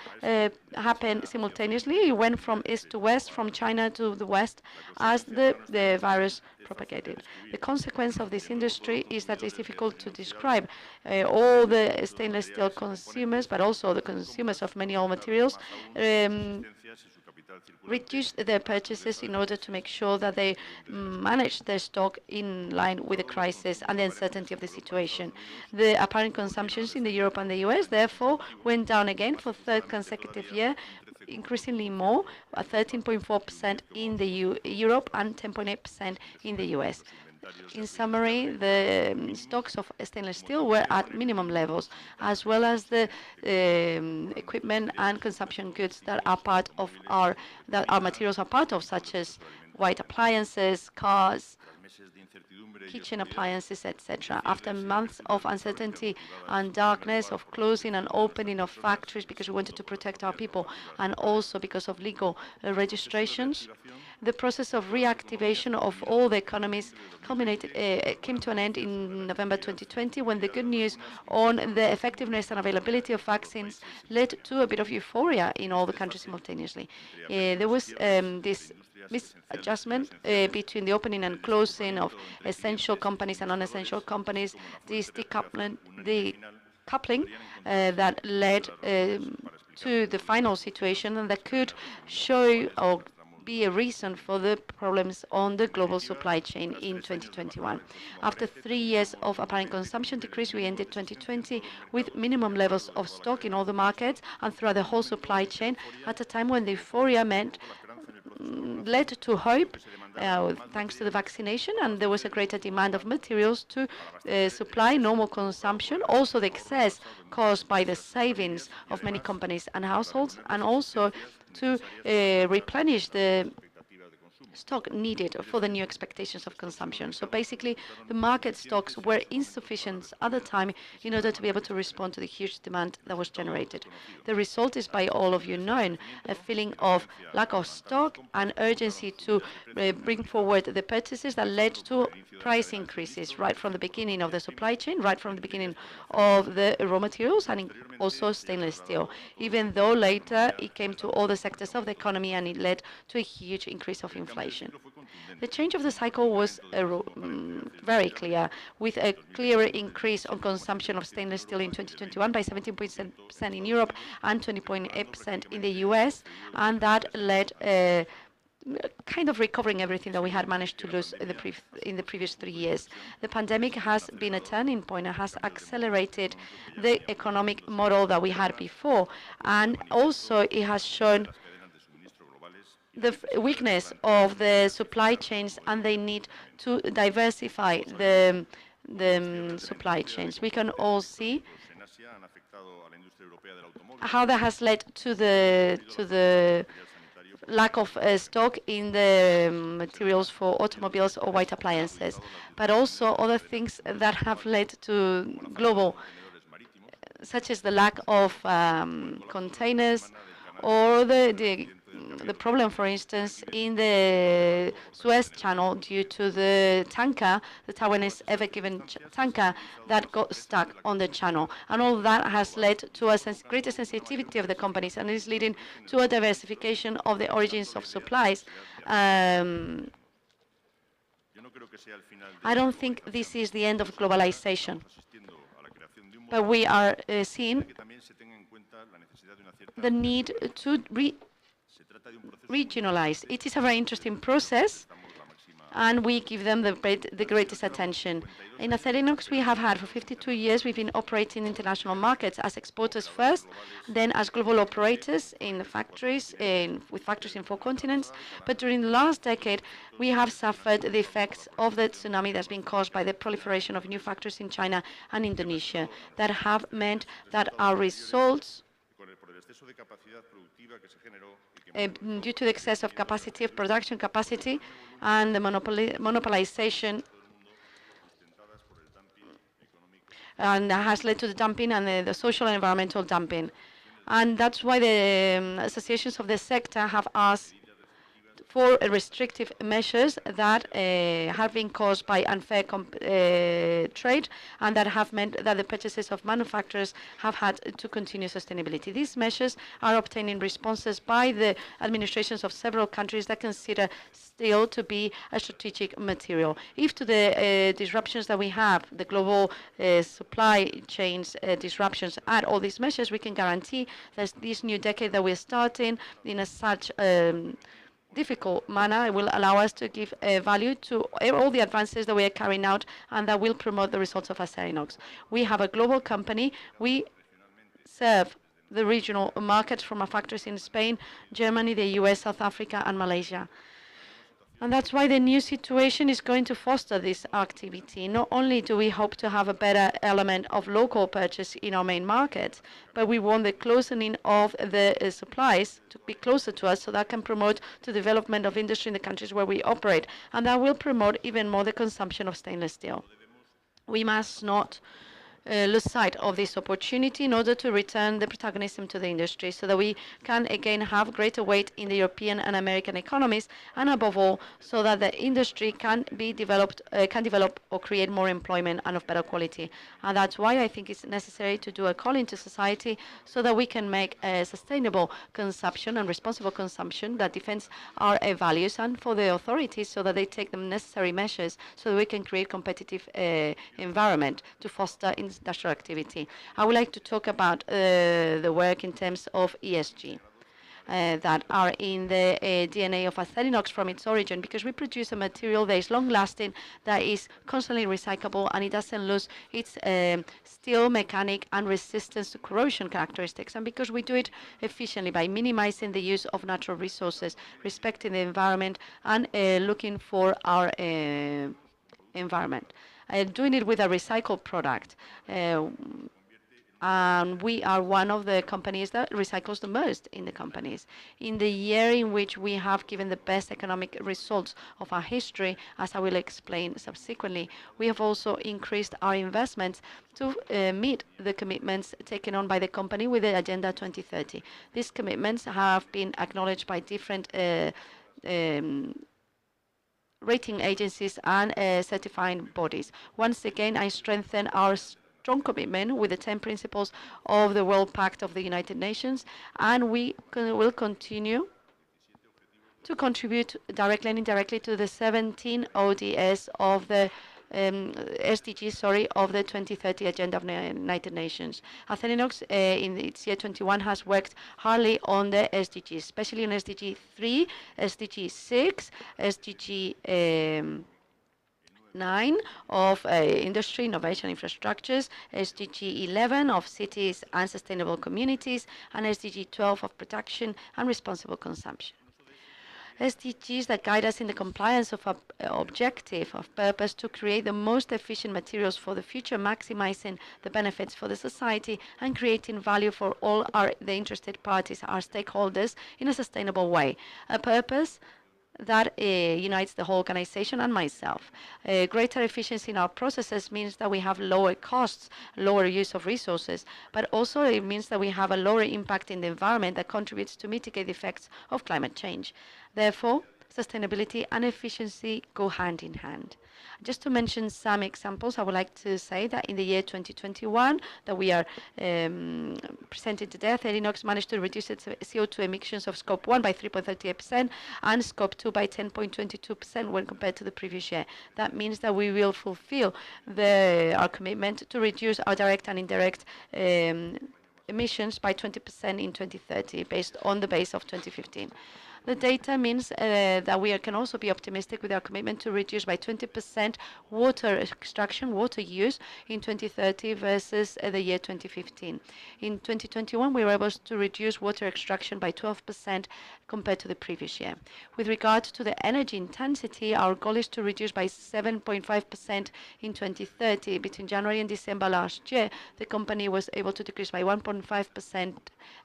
happen simultaneously. It went from east to west, from China to the west, as the virus propagated. The consequence of this industry is that it's difficult to describe. All the stainless steel consumers, but also the consumers of many oil materials, reduced their purchases in order to make sure that they manage their stock in line with the crisis and the uncertainty of the situation. The apparent consumptions in Europe and the US, therefore, went down again for third consecutive year, increasingly more, 13.4% in the Europe and 10.8% in the US. In summary, the stocks of stainless steel were at minimum levels, as well as the equipment and consumption goods that our materials are part of, such as white appliances, cars, kitchen appliances, etc. After months of uncertainty and darkness, of closing and opening of factories because we wanted to protect our people, and also because of legal registrations, the process of reactivation of all the economies came to an end in November 2020, when the good news on the effectiveness and availability of vaccines led to a bit of euphoria in all the countries simultaneously. There was this misadjustment between the opening and closing of essential companies and non-essential companies, this decoupling that led to the final situation, and that could show or be a reason for the problems on the global supply chain in 2021. After 3 years of apparent consumption decrease, we ended 2020 with minimum levels of stock in all the markets and throughout the whole supply chain, at a time when the euphoria led to hope, thanks to the vaccination, and there was a greater demand of materials to supply normal consumption, also the excess caused by the savings of many companies and households, and also to replenish the stock needed for the new expectations of consumption. So basically, the market stocks were insufficient at the time in order to be able to respond to the huge demand that was generated. The result is, by all of you known, a feeling of lack of stock and urgency to bring forward the purchases that led to price increases right from the beginning of the supply chain, right from the beginning of the raw materials, and also stainless steel, even though later it came to all the sectors of the economy and it led to a huge increase of inflation. The change of the cycle was very clear, with a clear increase on consumption of stainless steel in 2021 by 17% in Europe and 20.8% in the US, and that led kind of recovering everything that we had managed to lose in the previous 3 years. The pandemic has been a turning point and has accelerated the economic model that we had before, and also it has shown the weakness of the supply chains and the need to diversify the supply chains. We can all see how that has led to the lack of stock in the materials for automobiles or white appliances, but also other things that have led to global, such as the lack of containers, or the problem, for instance, in the Suez Channel due to the tanker, the Taiwanese Ever Given tanker that got stuck on the channel. And all that has led to a greater sensitivity of the companies, and is leading to a diversification of the origins of supplies. I don't think this is the end of globalization, but we are seeing the need to regionalize. It is a very interesting process, and we give them the greatest attention. In Acerinox, we have had for 52 years, we've been operating international markets as exporters first, then as global operators in factories, with factories in 4 continents. But during the last decade, we have suffered the effects of the tsunami that's been caused by the proliferation of new factories in China and Indonesia, that have meant that our results due to the excess of capacity, of production capacity, and the monopolization, and that has led to the dumping and the social and environmental dumping. And that's why the associations of the sector have asked for restrictive measures that have been caused by unfair trade and that have meant that the purchases of manufacturers have had to continue sustainability. These measures are obtaining responses by the administrations of several countries that consider steel to be a strategic material. If to the disruptions that we have, the global supply chains disruptions, add all these measures, we can guarantee that this new decade that we're starting in a such difficult manner, it will allow us to give value to all the advances that we are carrying out and that will promote the results of Acerinox. We have a global company. We serve the regional markets from our factories in Spain, Germany, the US, South Africa, and Malaysia. And that's why the new situation is going to foster this activity. Not only do we hope to have a better element of local purchase in our main markets, but we want the closing of the supplies to be closer to us so that can promote the development of industry in the countries where we operate. And that will promote even more the consumption of stainless steel. We must not lose sight of this opportunity in order to return the protagonism to the industry so that we can again have greater weight in the European and American economies, and above all, so that the industry can be developed, can develop or create more employment and of better quality. And that's why I think it's necessary to do a call into society so that we can make a sustainable consumption and responsible consumption that defends our values, and for the authorities so that they take the necessary measures so that we can create competitive environment to foster industrial activity. I would like to talk about the work in terms of ESG. That are in the DNA of Acerinox from its origin, because we produce a material that is long-lasting, that is constantly recyclable, and it doesn't lose its steel, mechanic, and resistance to corrosion characteristics. And because we do it efficiently by minimizing the use of natural resources, respecting the environment, and looking for our environment. Doing it with a recycled product. And we are one of the companies that recycles the most in the companies. In the year in which we have given the best economic results of our history, as I will explain subsequently, we have also increased our investments to meet the commitments taken on by the company with the Agenda 2030. These commitments have been acknowledged by different rating agencies and certifying bodies. Once again, I strengthen our strong commitment with the 10 principles of the World Pact of the United Nations, and we will continue to contribute directly and indirectly to the 17 ODS of the SDGs, of the 2030 Agenda of the United Nations. Acerinox in its year 21 has worked hardly on the SDGs, especially on SDG 3, SDG 6, SDG 9 of industry, innovation, infrastructures, SDG 11 of cities and sustainable communities, and SDG 12 of protection and responsible consumption. SDGs that guide us in the compliance of our objective of purpose to create the most efficient materials for the future, maximizing the benefits for the society and creating value for all the interested parties, our stakeholders, in a sustainable way. A purpose that unites the whole organization and myself. Greater efficiency in our processes means that we have lower costs, lower use of resources, but also it means that we have a lower impact in the environment that contributes to mitigate the effects of climate change. Therefore, sustainability and efficiency go hand in hand. Just to mention some examples, I would like to say that in the year 2021 that we are presenting today, Acerinox managed to reduce its CO2 emissions of Scope 1 by 3.38% and Scope 2 by 10.22% when compared to the previous year. That means that we will fulfill our commitment to reduce our direct and indirect emissions by 20% in 2030, based on the base of 2015. The data means that we can also be optimistic with our commitment to reduce by 20% water extraction, water use in 2030 versus the year 2015. In 2021, we were able to reduce water extraction by 12% compared to the previous year. With regard to the energy intensity, our goal is to reduce by 7.5% in 2030. Between January and December last year, the company was able to decrease by 1.5%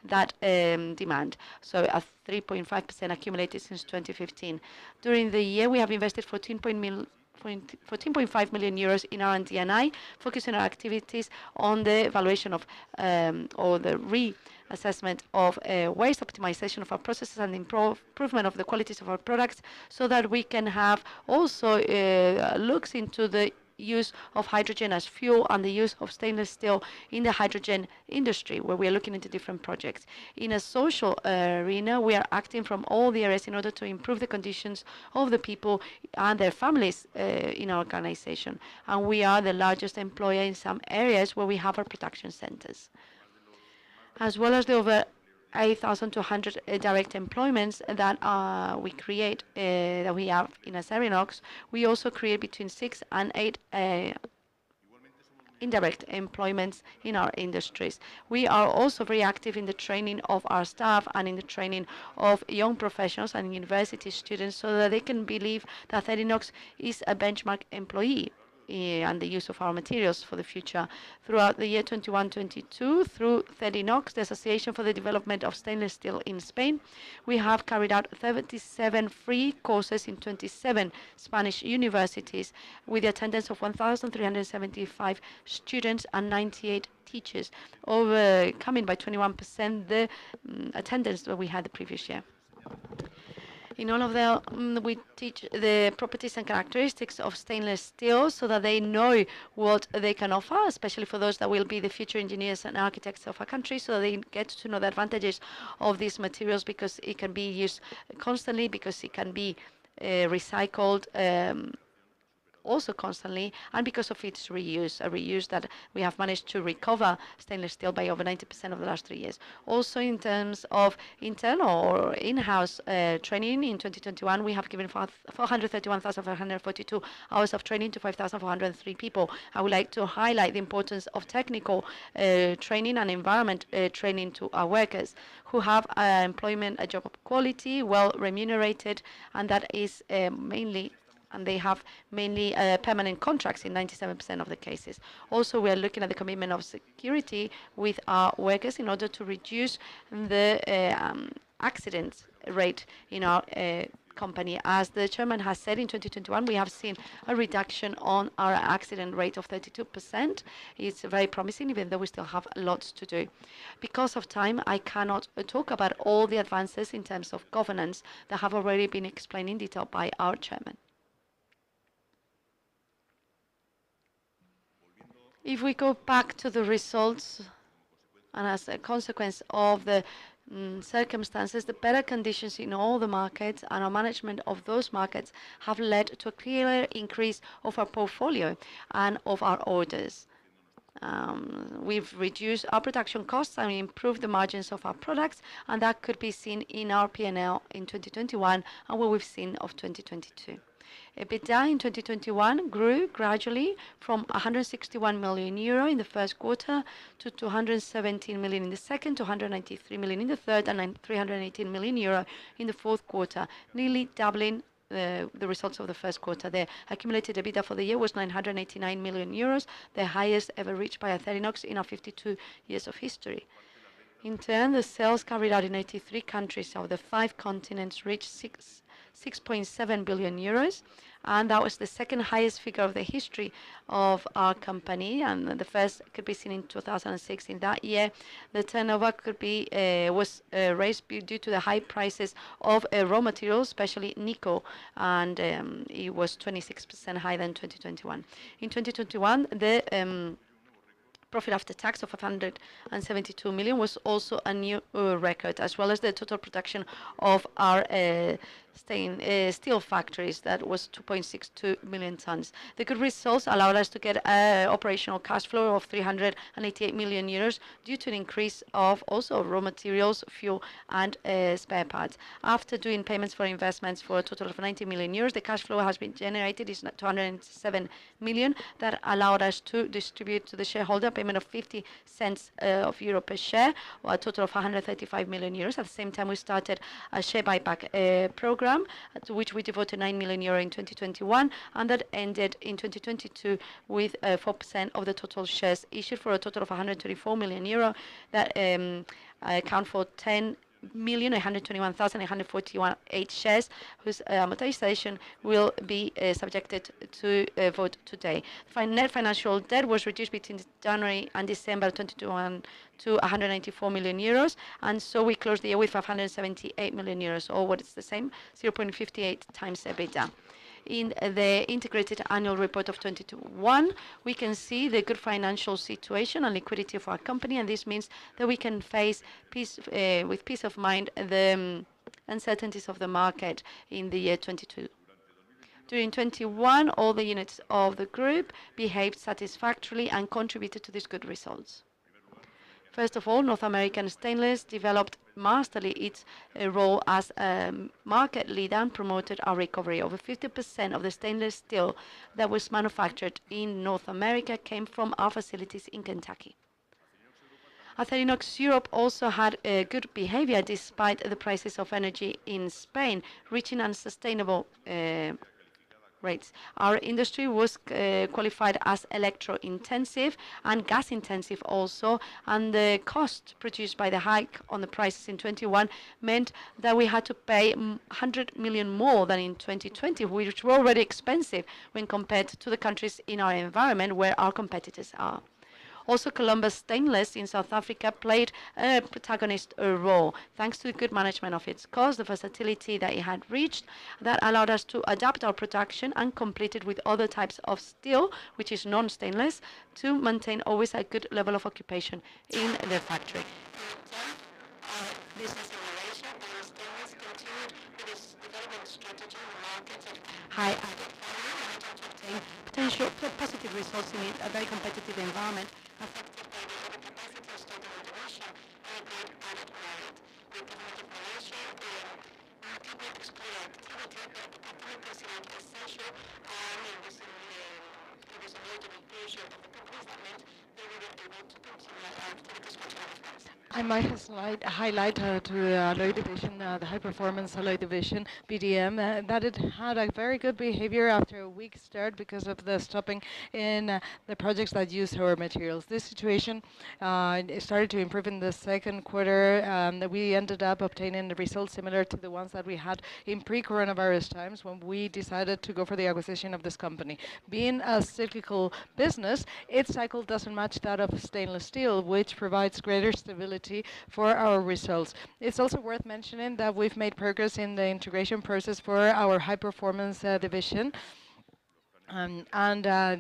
that demand. So 3.5% accumulated since 2015. During the year, we have invested 14.5 million euros in R&D and I, focusing our activities on the evaluation of or the reassessment of waste, optimization of our processes, and improvement of the qualities of our products, so that we can have also looks into the use of hydrogen as fuel and the use of stainless steel in the hydrogen industry, where we are looking into different projects. In a social arena, we are acting from all the areas in order to improve the conditions of the people and their families in our organization. And we are the largest employer in some areas where we have our production centers. As well as the over 8,200 direct employments that we create, that we have in Acerinox, we also create between 6 and 8 indirect employments in our industries. We are also very active in the training of our staff and in the training of young professionals and university students, so that they can believe that Acerinox is a benchmark employee and the use of our materials for the future. Throughout the year 21-22, through Acerinox, the Association for the Development of Stainless Steel in Spain, we have carried out 37 free courses in 27 Spanish universities, with the attendance of 1,375 students and 98 teachers, overcoming by 21% the attendance that we had the previous year. In all of them, we teach the properties and characteristics of stainless steel, so that they know what they can offer, especially for those that will be the future engineers and architects of our country, so they get to know the advantages of these materials, because it can be used constantly, because it can be recycled also constantly, and because of its reuse, a reuse that we have managed to recover stainless steel by over 90% of the last 3 years. Also, in terms of internal or in-house training, in 2021, we have given 431,542 hours of training to 5,403 people. I would like to highlight the importance of technical training and environment training to our workers, who have employment, a job of quality, well remunerated, and that is and they have mainly permanent contracts in 97% of the cases. Also, we are looking at the commitment of security with our workers in order to reduce the accident rate in our company. As the chairman has said, in 2021, we have seen a reduction on our accident rate of 32%. It's very promising, even though we still have lots to do. Because of time, I cannot talk about all the advances in terms of governance that have already been explained in detail by our chairman. If we go back to the results, and as a consequence of the circumstances, the better conditions in all the markets and our management of those markets have led to a clear increase of our portfolio and of our orders. We've reduced our production costs and improved the margins of our products, and that could be seen in our P&L in 2021 and what we've seen of 2022. EBITDA in 2021 grew gradually from 161 million euro in the first quarter to 217 million in the second, 293 million in the third, and 318 million euro in the fourth quarter, nearly doubling the results of the first quarter. The accumulated EBITDA for the year was 989 million euros, the highest ever reached by Acerinox in our 52 years of history. In turn, the sales carried out in 83 countries of the 5 continents reached 6.7 billion euros, and that was the second highest figure of the history of our company, and the first could be seen in 2006. In that year, the turnover could be was raised due to the high prices of raw materials, especially nickel, and it was 26% higher than 2021. In 2021, the profit after tax of 572 million was also a new record, as well as the total production of our steel factories. That was 2.62 million tons. The good results allowed us to get operational cash flow of 388 million euros due to an increase of also raw materials, fuel, and spare parts. After doing payments for investments for a total of 90 million euros, the cash flow has been generated is 207 million. That allowed us to distribute to the shareholder a payment of 50 cents of euro per share, or a total of 135 million euros. At the same time, we started a share buyback program, to which we devoted 9 million euro in 2021, and that ended in 2022 with 4% of the total shares issued, for a total of 124 million euro that account for 10 1,821,848 shares, whose amortization will be subjected to a vote today. Net financial debt was reduced between January and December 2021 to 194 million euros, and so we closed the year with 578 million euros, or what is the same, 0.58 times EBITDA. In the integrated annual report of 2021, we can see the good financial situation and liquidity of our company, and this means that we can face with peace of mind the uncertainties of the market in the year 22. During 21, all the units of the group behaved satisfactorily and contributed to these good results. First of all, North American Stainless developed masterly its role as a market leader and promoted our recovery. Over 50% of the stainless steel that was manufactured in North America came from our facilities in Kentucky. Acerinox Europe also had good behavior despite the prices of energy in Spain reaching unsustainable rates. Our industry was qualified as electro-intensive and gas-intensive also, and the cost produced by the hike on the prices in 21 meant that we had to pay 100 million more than in 2020, which were already expensive when compared to the countries in our environment where our competitors are. Also, Columbus Stainless in South Africa played a protagonist role, thanks to the good management of its cost, the versatility that it had reached, that allowed us to adapt our production and complete it with other types of steel, which is non-stainless, to maintain always a good level of occupation in the factory. Business innovation, stainless continued with its development strategy in markets of high added value and to obtain potential positive results in a very competitive environment affected by the overcapacity of stock automation and a great added merit. With automotive Malaysia, market will explore activity, but the company considered essential and it was a notable closure of the companies that meant they were able to continue activities for 12 months. I might highlight to the alloy division, the high performance alloy division, BDM, that it had a very good behavior after a weak start because of the stopping in the projects that use our materials. This situation started to improve in the second quarter. We ended up obtaining the results similar to the ones that we had in pre-coronavirus times when we decided to go for the acquisition of this company. Being a cyclical business, its cycle doesn't match that of stainless steel, which provides greater stability for our results. It's also worth mentioning that we've made progress in the integration process for our high performance division.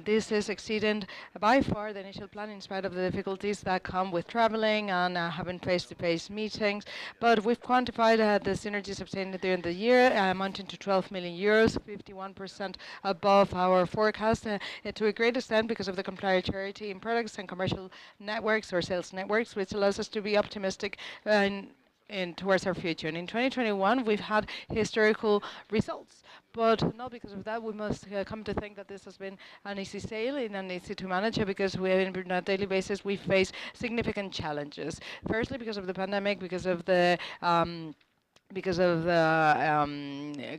This is exceeding by far the initial plan in spite of the difficulties that come with traveling and having face-to-face meetings. But we've quantified the synergies obtained during the year, amounting to 12 million euros, 51% above our forecast, to a great extent because of the complementarity in products and commercial networks or sales networks, which allows us to be optimistic towards our future. And in 2021, we've had historical results. But not because of that, we must come to think that this has been an easy sailing and easy to manage because we, on a daily basis, we face significant challenges. Firstly, because of the pandemic, because of the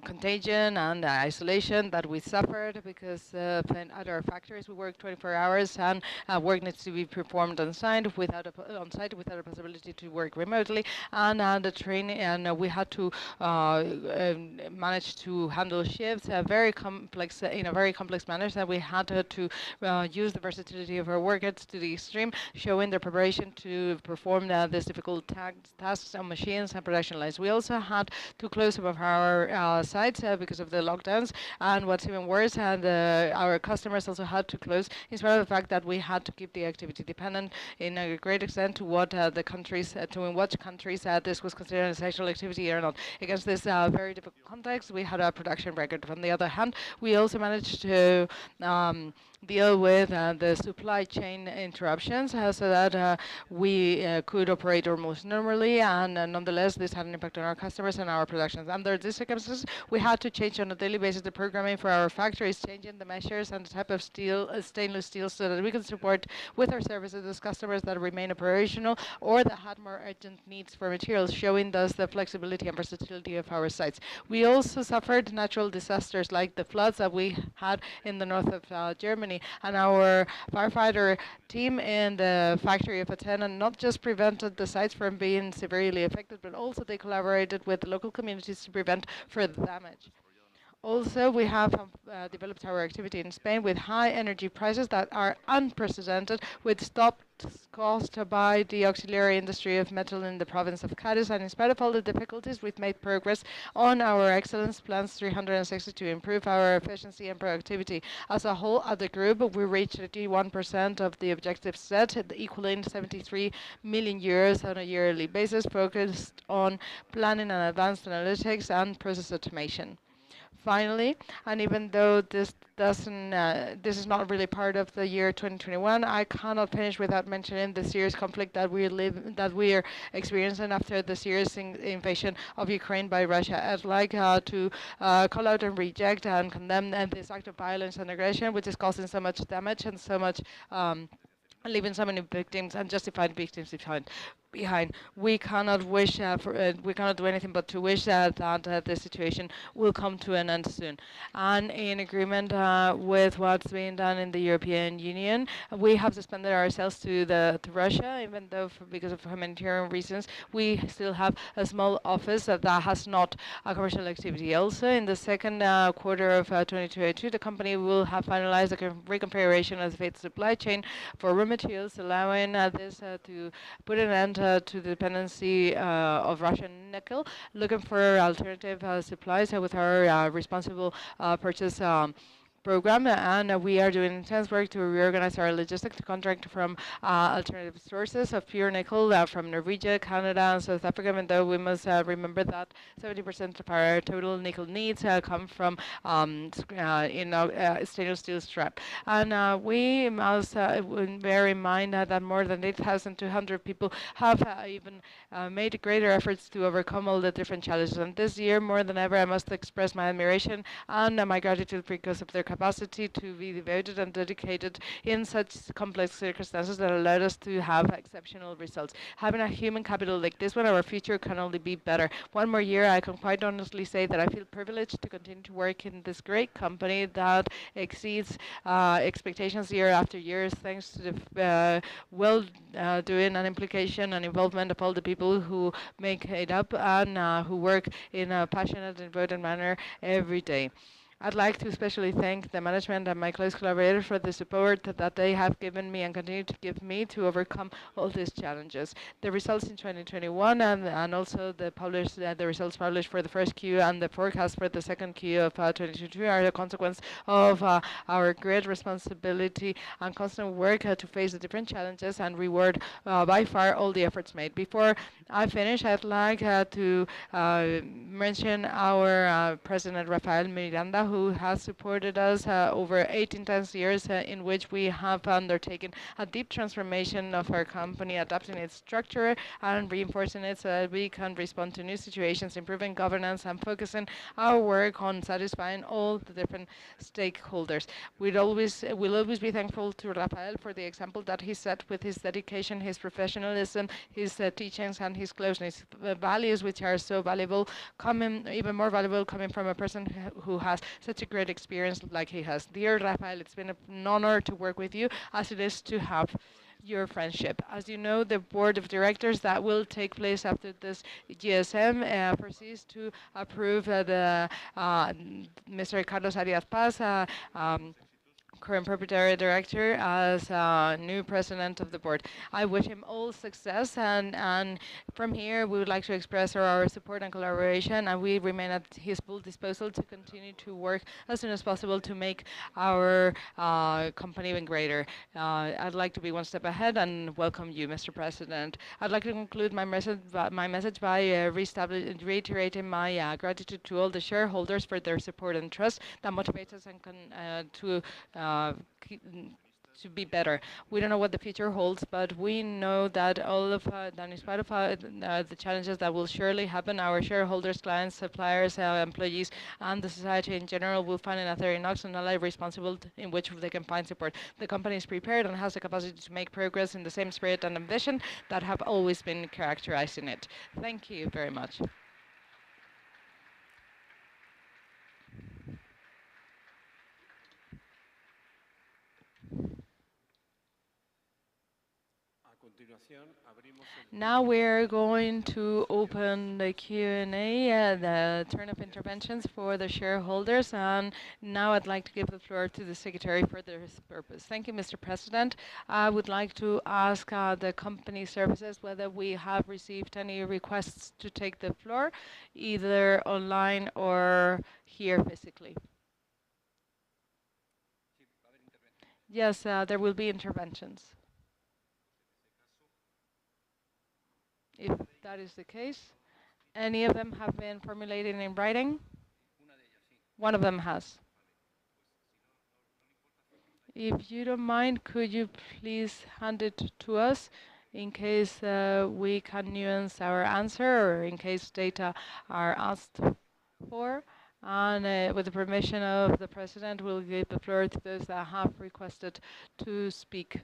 contagion and isolation that we suffered, because at our factories we work 24 hours and work needs to be performed on site without a possibility to work remotely, and the training, and we had to manage to handle shifts in a very complex manner. So we had to use the versatility of our workers to the extreme, showing their preparation to perform this difficult tasks on machines and production lines. We also had to close some of our sites because of the lockdowns, and what's even worse, our customers also had to close in spite of the fact that we had to keep the activity dependent in a great extent to what the countries, in what countries this was considered a sexual activity or not. Against this very difficult context, we had a production record. On the other hand, we also managed to deal with the supply chain interruptions so that we could operate almost normally, and nonetheless this had an impact on our customers and our productions. Under these circumstances, we had to change on a daily basis the programming for our factories, changing the measures and the type of stainless steel, so that we can support with our services those customers that remain operational or that had more urgent needs for materials, showing thus the flexibility and versatility of our sites. We also suffered natural disasters like the floods that we had in the north of Germany company. And our firefighter team in the factory of Athena not just prevented the sites from being severely affected, but also they collaborated with the local communities to prevent further damage. Also, we have developed our activity in Spain with high energy prices that are unprecedented, with stops caused by the auxiliary industry of metal in the province of Cádiz. And in spite of all the difficulties, we've made progress on our excellence plans 360 to improve our efficiency and productivity. As a whole, at the group, we reached 81% of the objectives set, equaling 73 million euros on a yearly basis, focused on planning and advanced analytics and process automation. Finally, and even though this is not really part of the year 2021, I cannot finish without mentioning the serious conflict that we are experiencing after the serious invasion of Ukraine by Russia. I'd like to call out and reject and condemn this act of violence and aggression, which is causing so much damage and so much leaving so many victims, unjustified victims behind. We cannot we cannot do anything but to wish that the situation will come to an end soon. And in agreement with what's being done in the European Union, we have suspended ourselves to Russia, even though because of humanitarian reasons, we still have a small office that has not a commercial activity. Also, in the second quarter of 2022, the company will have finalized the reconfiguration of its supply chain for raw materials, allowing this to put an end to the dependency of Russian nickel, looking for alternative supplies with our responsible purchase program, and we are doing intense work to reorganize our logistics to contract from alternative sources of pure nickel from Norwegia, Canada, and South Africa, even though we must remember that 70% of our total nickel needs come from stainless steel scrap. And we must bear in mind that more than 8,200 people have even made greater efforts to overcome all the different challenges. And this year, more than ever, I must express my admiration and my gratitude because of their capacity to be devoted and dedicated in such complex circumstances that allowed us to have exceptional results. Having a human capital like this one, our future can only be better. One more year, I can quite honestly say that I feel privileged to continue to work in this great company that exceeds expectations year after year, thanks to the doing and implication and involvement of all the people who make it up and who work in a passionate and devoted manner every day. I'd like to especially thank the management and my close collaborators for the support that they have given me and continue to give me to overcome all these challenges. The results in 2021 and also the results published for the first Q and the forecast for the second Q of 2022 are the consequence of our great responsibility and constant work to face the different challenges and reward by far all the efforts made. Before I finish, I'd like to mention our President Rafael Miranda, who has supported us over 18 intense years in which we have undertaken a deep transformation of our company, adapting its structure and reinforcing it so that we can respond to new situations, improving governance and focusing our work on satisfying all the different stakeholders. We'll always be thankful to Rafael for the example that he set with his dedication, his professionalism, his teachings and his closeness, values which are so valuable, even more valuable coming from a person who has such a great experience like he has. Dear Rafael, it's been an honor to work with you as it is to have your friendship. As you know, the board of directors that will take place after this GSM proceeds to approve Mr. Carlos Arias Paz, current proprietary director, as new president of the board. I wish him all success, and from here we would like to express our support and collaboration, and we remain at his full disposal to continue to work as soon as possible to make our company even greater. I'd like to be one step ahead and welcome you, Mr. President. I'd like to conclude my message by reiterating my gratitude to all the shareholders for their support and trust that motivates us and to be better. We don't know what the future holds, but we know that that in spite of the challenges that will surely happen, our shareholders, clients, suppliers, employees, and the society in general will find another inox and ally responsible in which they can find support. The company is prepared and has the capacity to make progress in the same spirit and ambition that have always been characterizing it. Thank you very much. Now we're going to open the Q&A, the turn of interventions for the shareholders, and now I'd like to give the floor to the Secretary for this purpose. Thank you, Mr. President. I would like to ask the company services whether we have received any requests to take the floor, either online or here physically. Yes, there will be interventions. If that is the case, any of them have been formulated in writing? One of them has. If you don't mind, could you please hand it to us in case we can nuance our answer or in case data are asked for? And with the permission of the President, we'll give the floor to those that have requested to speak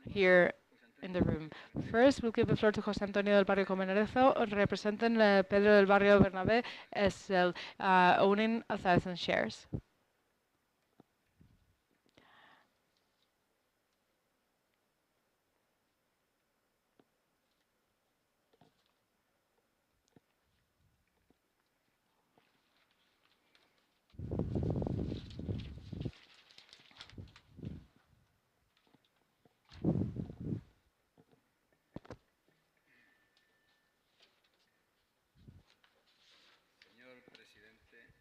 here in the room. First, we'll give the floor to José Antonio del Barrio Comenerezo, representing Pedro del Barrio Bernabé SL, owning 1,000 shares.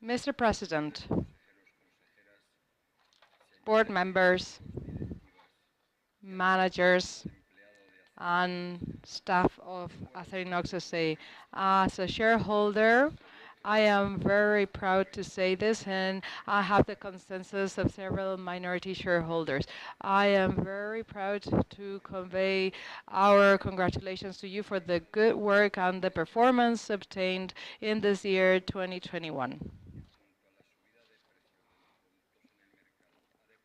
Mr. President, board members, managers, and staff of Acerinox SA. As a shareholder, I am very proud to say this, and I have the consensus of several minority shareholders. I am very proud to convey our congratulations to you for the good work and the performance obtained in this year 2021.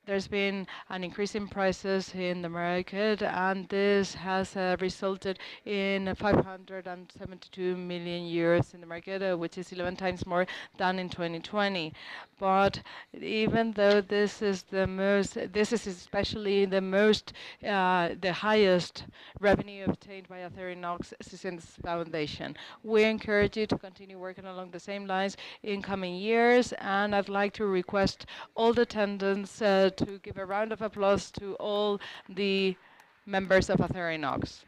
There's been an increase in prices in the market, and this has resulted in 572 million euros in the market, which is 11 times more than in 2020. But even though this is especially the highest revenue obtained by Acerinox since foundation. We encourage you to continue working along the same lines in coming years, and I'd like to request all the attendants to give a round of applause to all the members of Acerinox.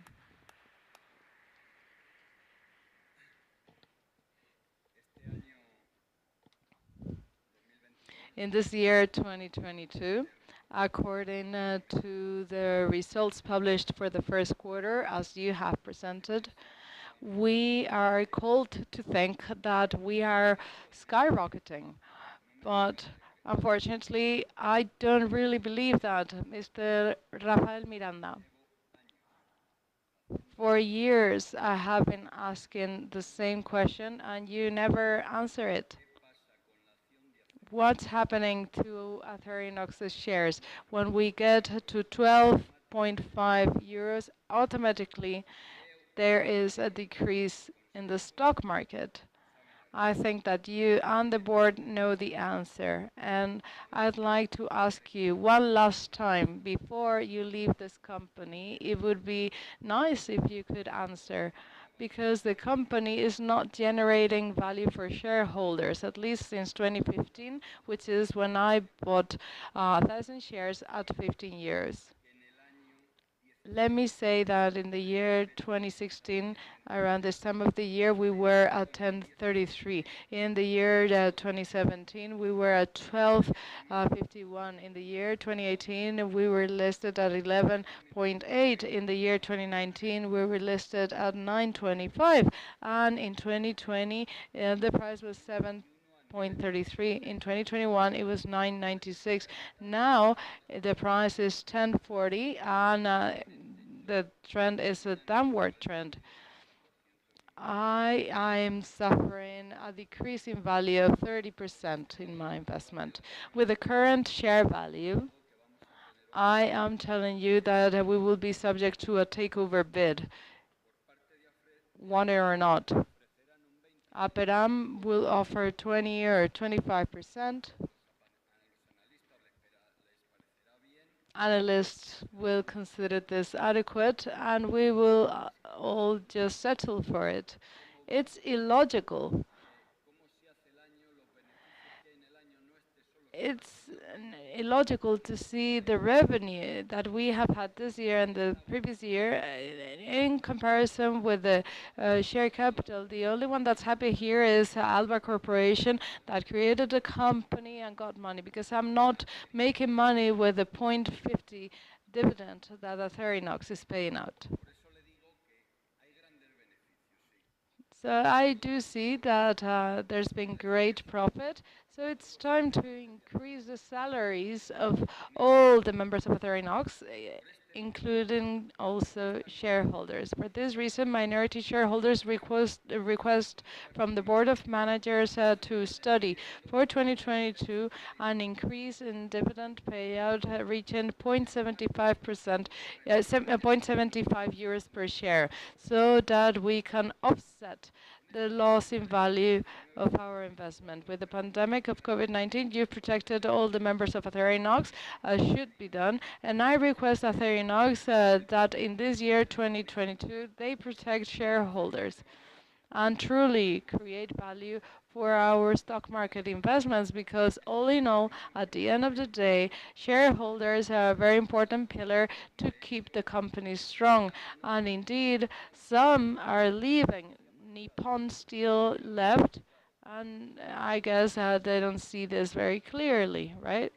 In this year 2022, according to the results published for the first quarter, as you have presented, we are called to think that we are skyrocketing. But unfortunately, I don't really believe that, Mr. Rafael Miranda. For years, I have been asking the same question, and you never answer it. What's happening to Acerinox's shares? When we get to 12.5 euros, automatically there is a decrease in the stock market. I think that you and the board know the answer, and I'd like to ask you one last time before you leave this company. It would be nice if you could answer, because the company is not generating value for shareholders, at least since 2015, which is when I bought 1,000 shares at 15 years. Let me say that in the year 2016, around this time of the year, we were at 10.33. In the year 2017, we were at 12.51. In the year 2018, we were listed at 11.8. In the year 2019, we were listed at 9.25. And in 2020, the price was 7.33. In 2021, it was 9.96. Now the price is 10.40, and the trend is a downward trend. I am suffering a decrease in value of 30% in my investment. With the current share value, I am telling you that we will be subject to a takeover bid, want it or not. Aperam will offer 20 or 25%. analysts will consider this adequate, and we will all just settle for it. It's illogical. It's illogical to see the revenue that we have had this year and the previous year in comparison with the share capital. The only one that's happy here is Alba Corporation that created a company and got money, because I'm not making money with the 0.50 dividend that Acerinox is paying out. So I do see that there's been great profit. So it's time to increase the salaries of all the members of Acerinox, including also shareholders. For this reason, minority shareholders request from the Board of Managers to study for 2022 an increase in dividend payout reaching 0.75%, 0.75 euros per share, so that we can offset the loss in value of our investment. With the pandemic of COVID-19, you've protected all the members of Acerinox, as should be done, and I request Acerinox that in this year, 2022, they protect shareholders and truly create value for our stock market investments, because all in all, at the end of the day, shareholders are a very important pillar to keep the company strong. And indeed, some are leaving. Nippon Steel left, and I guess they don't see this very clearly, right?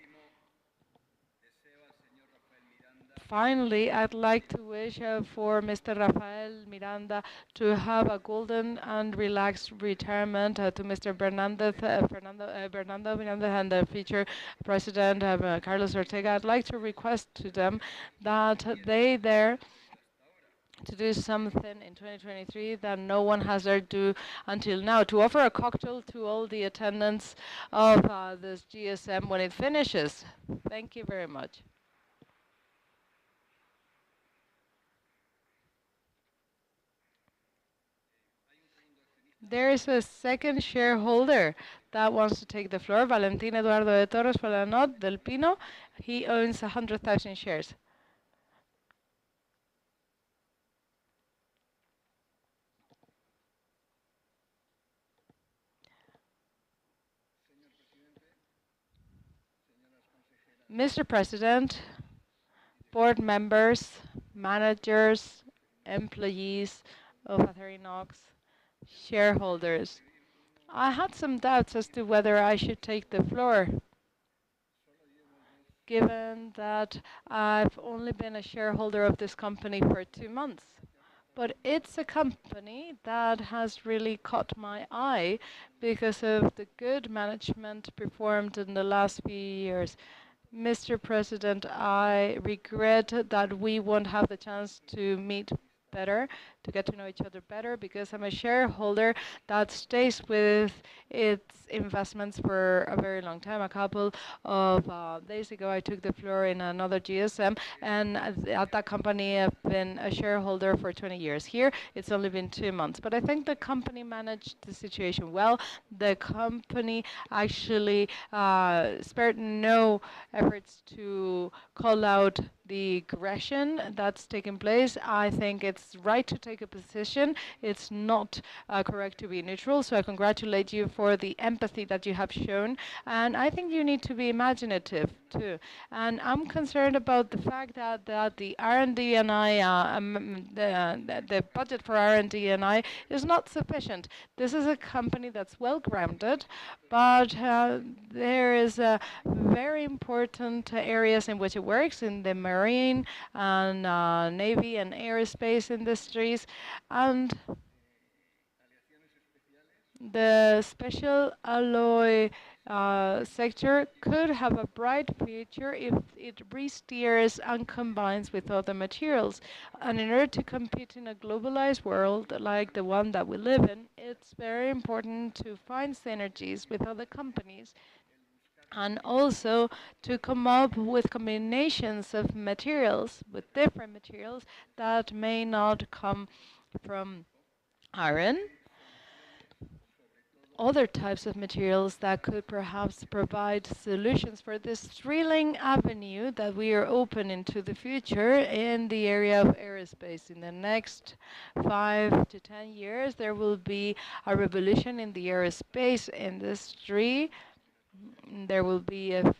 Finally, I'd like to wish for Mr. Rafael Miranda to have a golden and relaxed retirement, to Mr. Bernardo Miranda and the future President Carlos Ortega. I'd like to request to them that they there to do something in 2023 that no one has dared to do until now, to offer a cocktail to all the attendants of this GSM when it finishes. Thank you very much. There is a second shareholder that wants to take the floor, Valentín Eduardo de Torres Polanot del Pino. He owns 100,000 shares. Mr. President, board members, managers, employees of Acerinox, shareholders, I had some doubts as to whether I should take the floor, given that I've only been a shareholder of this company for 2 months. But it's a company that has really caught my eye because of the good management performed in the last few years. Mr. President, I regret that we won't have the chance to meet better, to get to know each other better, because I'm a shareholder that stays with its investments for a very long time. A couple of days ago, I took the floor in another GSM, and at that company, I've been a shareholder for 20 years. Here, it's only been 2 months, but I think the company managed the situation well. The company actually spared no efforts to call out the aggression that's taken place. I think it's right to take a position. It's not correct to be neutral. So I congratulate you for the empathy that you have shown. And I think you need to be imaginative too. And I'm concerned about the fact that the R&D and the budget for R&D and I is not sufficient. This is a company that's well grounded, but there is very important areas in which it works, in the marine and navy and aerospace industries, and the special alloy sector could have a bright future if it re-steers and combines with other materials. And in order to compete in a globalized world like the one that we live in, it's very important to find synergies with other companies, and also to come up with combinations of materials, with different materials that may not come from iron. other types of materials that could perhaps provide solutions for this thrilling avenue that we are opening to the future in the area of aerospace. In the next 5 to 10 years, there will be a revolution in the aerospace industry. There will be a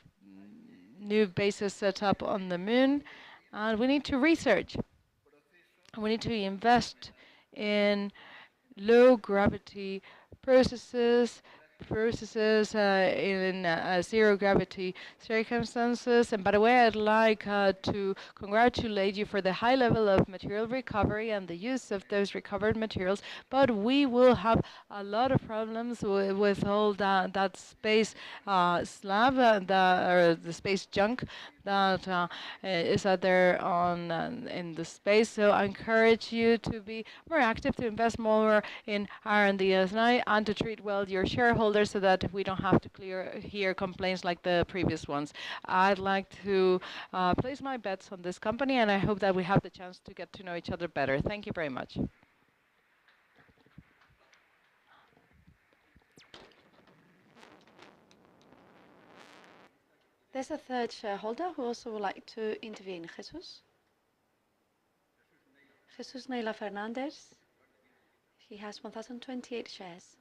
new bases set up on the moon, and we need to research. We need to invest in low gravity processes, in zero gravity circumstances. And by the way, I'd like to congratulate you for the high level of material recovery and the use of those recovered materials. But we will have a lot of problems with all that space slab, or the space junk that is out there in the space. So I encourage you to be more active, to invest more in R&D and to treat well your shareholders so that we don't have to hear complaints like the previous ones. I'd like to place my bets on this company, and I hope that we have the chance to get to know each other better. Thank you very much. There's a third shareholder who also would like to intervene. Jesus Neila Fernandez. He has 1,028 shares.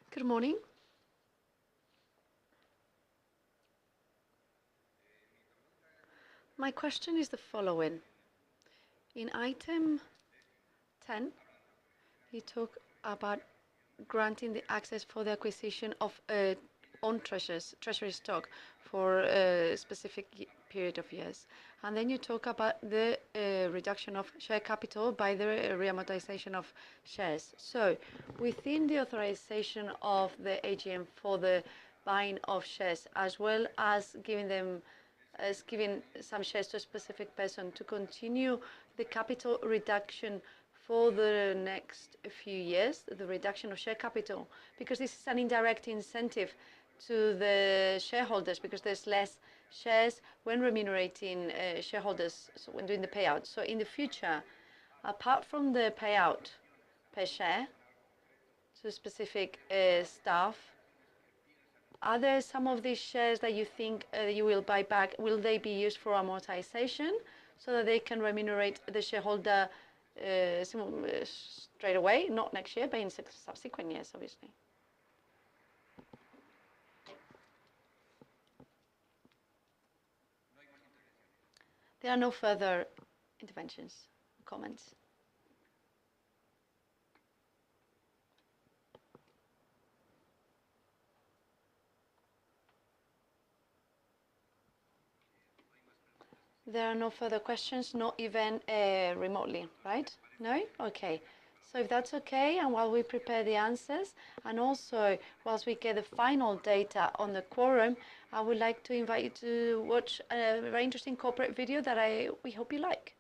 Good morning. My question is the following. In item 10, you talk about granting the access for the acquisition of own treasury stock for a specific period of years. And then you talk about the reduction of share capital by the reamortization of shares. So within the authorization of the AGM for the buying of shares, as well as giving some shares to a specific person to continue the capital reduction for the next few years, the reduction of share capital, because this is an indirect incentive to the shareholders, because there's less shares when remunerating shareholders, so when doing the payout. So in the future, apart from the payout per share to specific staff, are there some of these shares that you think you will buy back? Will they be used for amortization so that they can remunerate the shareholder straight away, not next year, but in subsequent years, obviously? There are no further interventions, comments. There are no further questions, not even remotely, right? No? Okay. So if that's okay, and while we prepare the answers, and also whilst we get the final data on the quorum, I would like to invite you to watch a very interesting corporate video that we hope you like.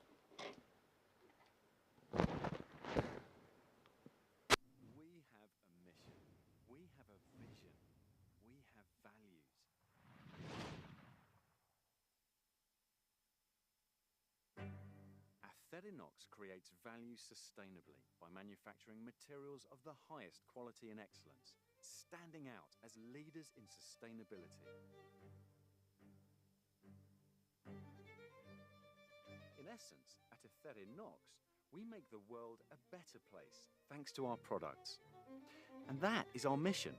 We have a mission, we have a vision, we have values. Acerinox creates value sustainably by manufacturing materials of the highest quality and excellence, standing out as leaders in sustainability. In essence, at Acerinox, we make the world a better place thanks to our products. And that is our mission,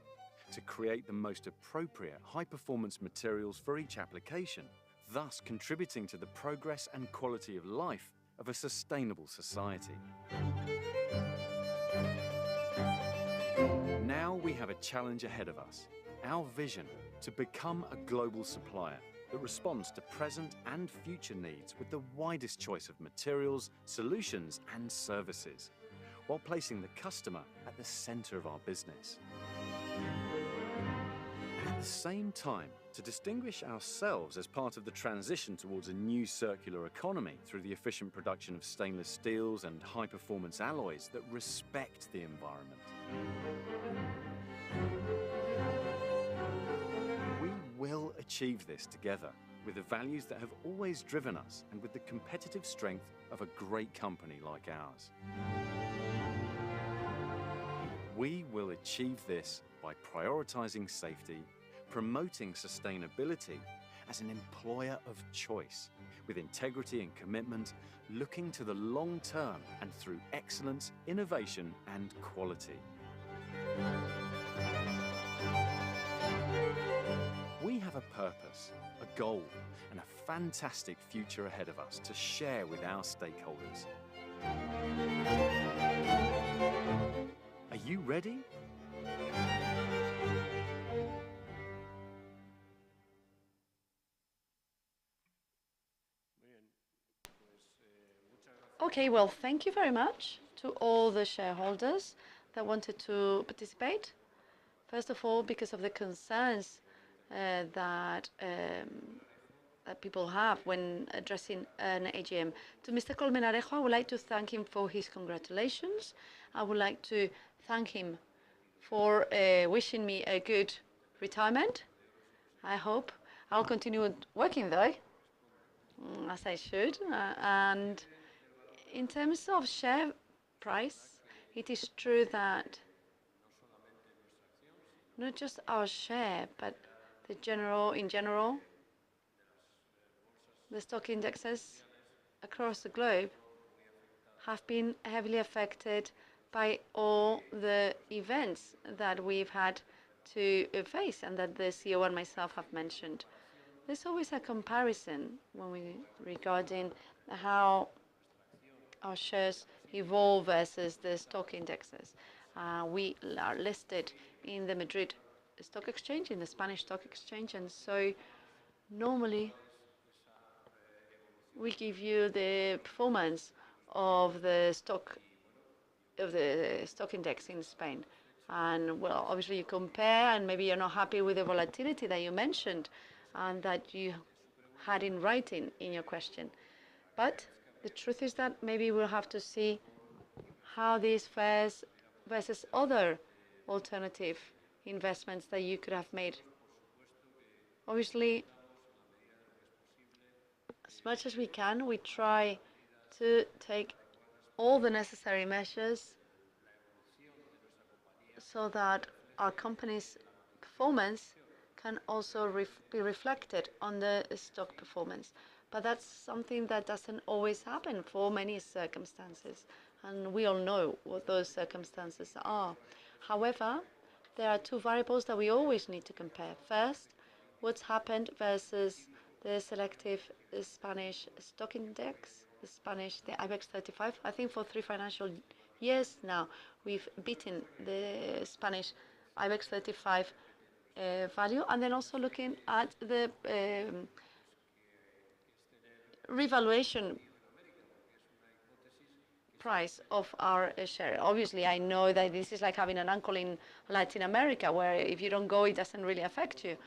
to create the most appropriate high-performance materials for each application, thus contributing to the progress and quality of life of a sustainable society. Now we have a challenge ahead of us, our vision to become a global supplier that responds to present and future needs with the widest choice of materials, solutions and services, while placing the customer at the center of our business. At the same time, to distinguish ourselves as part of the transition towards a new circular economy through the efficient production of stainless steels and high-performance alloys that respect the environment. We will achieve this together, with the values that have always driven us and with the competitive strength of a great company like ours. We will achieve this by prioritizing safety, promoting sustainability as an employer of choice, with integrity and commitment, looking to the long term and through excellence, innovation and quality. We have a purpose, a goal, and a fantastic future ahead of us to share with our stakeholders. Are you ready? Okay, well, thank you very much to all the shareholders that wanted to participate. First of all, because of the concerns that people have when addressing an AGM. To Mr. Colmenarejo, I would like to thank him for his congratulations. I would like to thank him for wishing me a good retirement. I hope I'll continue working though, as I should. And in terms of share price, it is true that not just our share, but in general, the stock indexes across the globe have been heavily affected by all the events that we've had to face and that the CEO and myself have mentioned. There's always a comparison regarding how our shares evolve versus the stock indexes. We are listed in the Madrid Stock Exchange, in the Spanish Stock Exchange, and so normally we give you the performance of the stock index in Spain. And well, obviously you compare, and maybe you're not happy with the volatility that you mentioned and that you had in writing in your question. But the truth is that maybe we'll have to see how this fares versus other alternative investments that you could have made. Obviously, as much as we can, we try to take all the necessary measures so that our company's performance can also be reflected on the stock performance. But that's something that doesn't always happen for many circumstances, and we all know what those circumstances are. However, there are two variables that we always need to compare. First, what's happened versus the selective Spanish stock index, the IBEX 35. I think for 3 financial years now, we've beaten the Spanish IBEX 35 value, and then also looking at the revaluation price of our share. Obviously, I know that this is like having an uncle in Latin America, where if you don't go, it doesn't really affect you.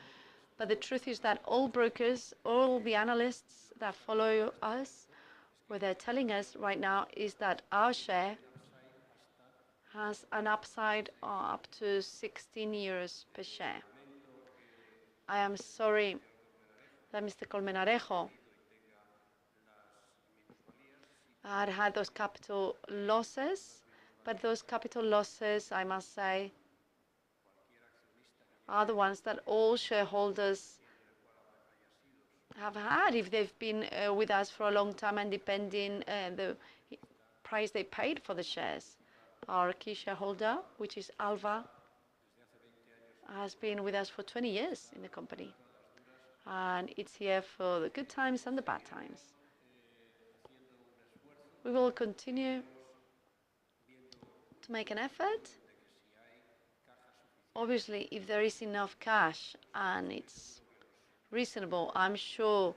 But the truth is that all brokers, all the analysts that follow us, what they're telling us right now is that our share has an upside up to 16 euros per share. I am sorry that Mr. Colmenarejo had those capital losses, but those capital losses, I must say, are the ones that all shareholders have had if they've been with us for a long time, and depending the price they paid for the shares. Our key shareholder, which is Alva, has been with us for 20 years in the company, and it's here for the good times and the bad times. We will continue to make an effort. Obviously, if there is enough cash and it's reasonable, I'm sure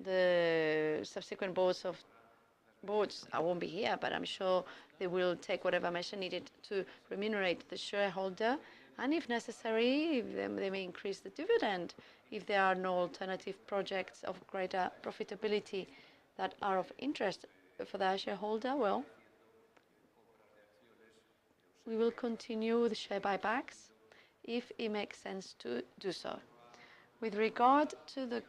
the subsequent boards, I won't be here, but I'm sure they will take whatever measure needed to remunerate the shareholder, and if necessary, they may increase the dividend if there are no alternative projects of greater profitability that are of interest for the shareholder. Well, we will continue with share buybacks if it makes sense to do so. With regard to the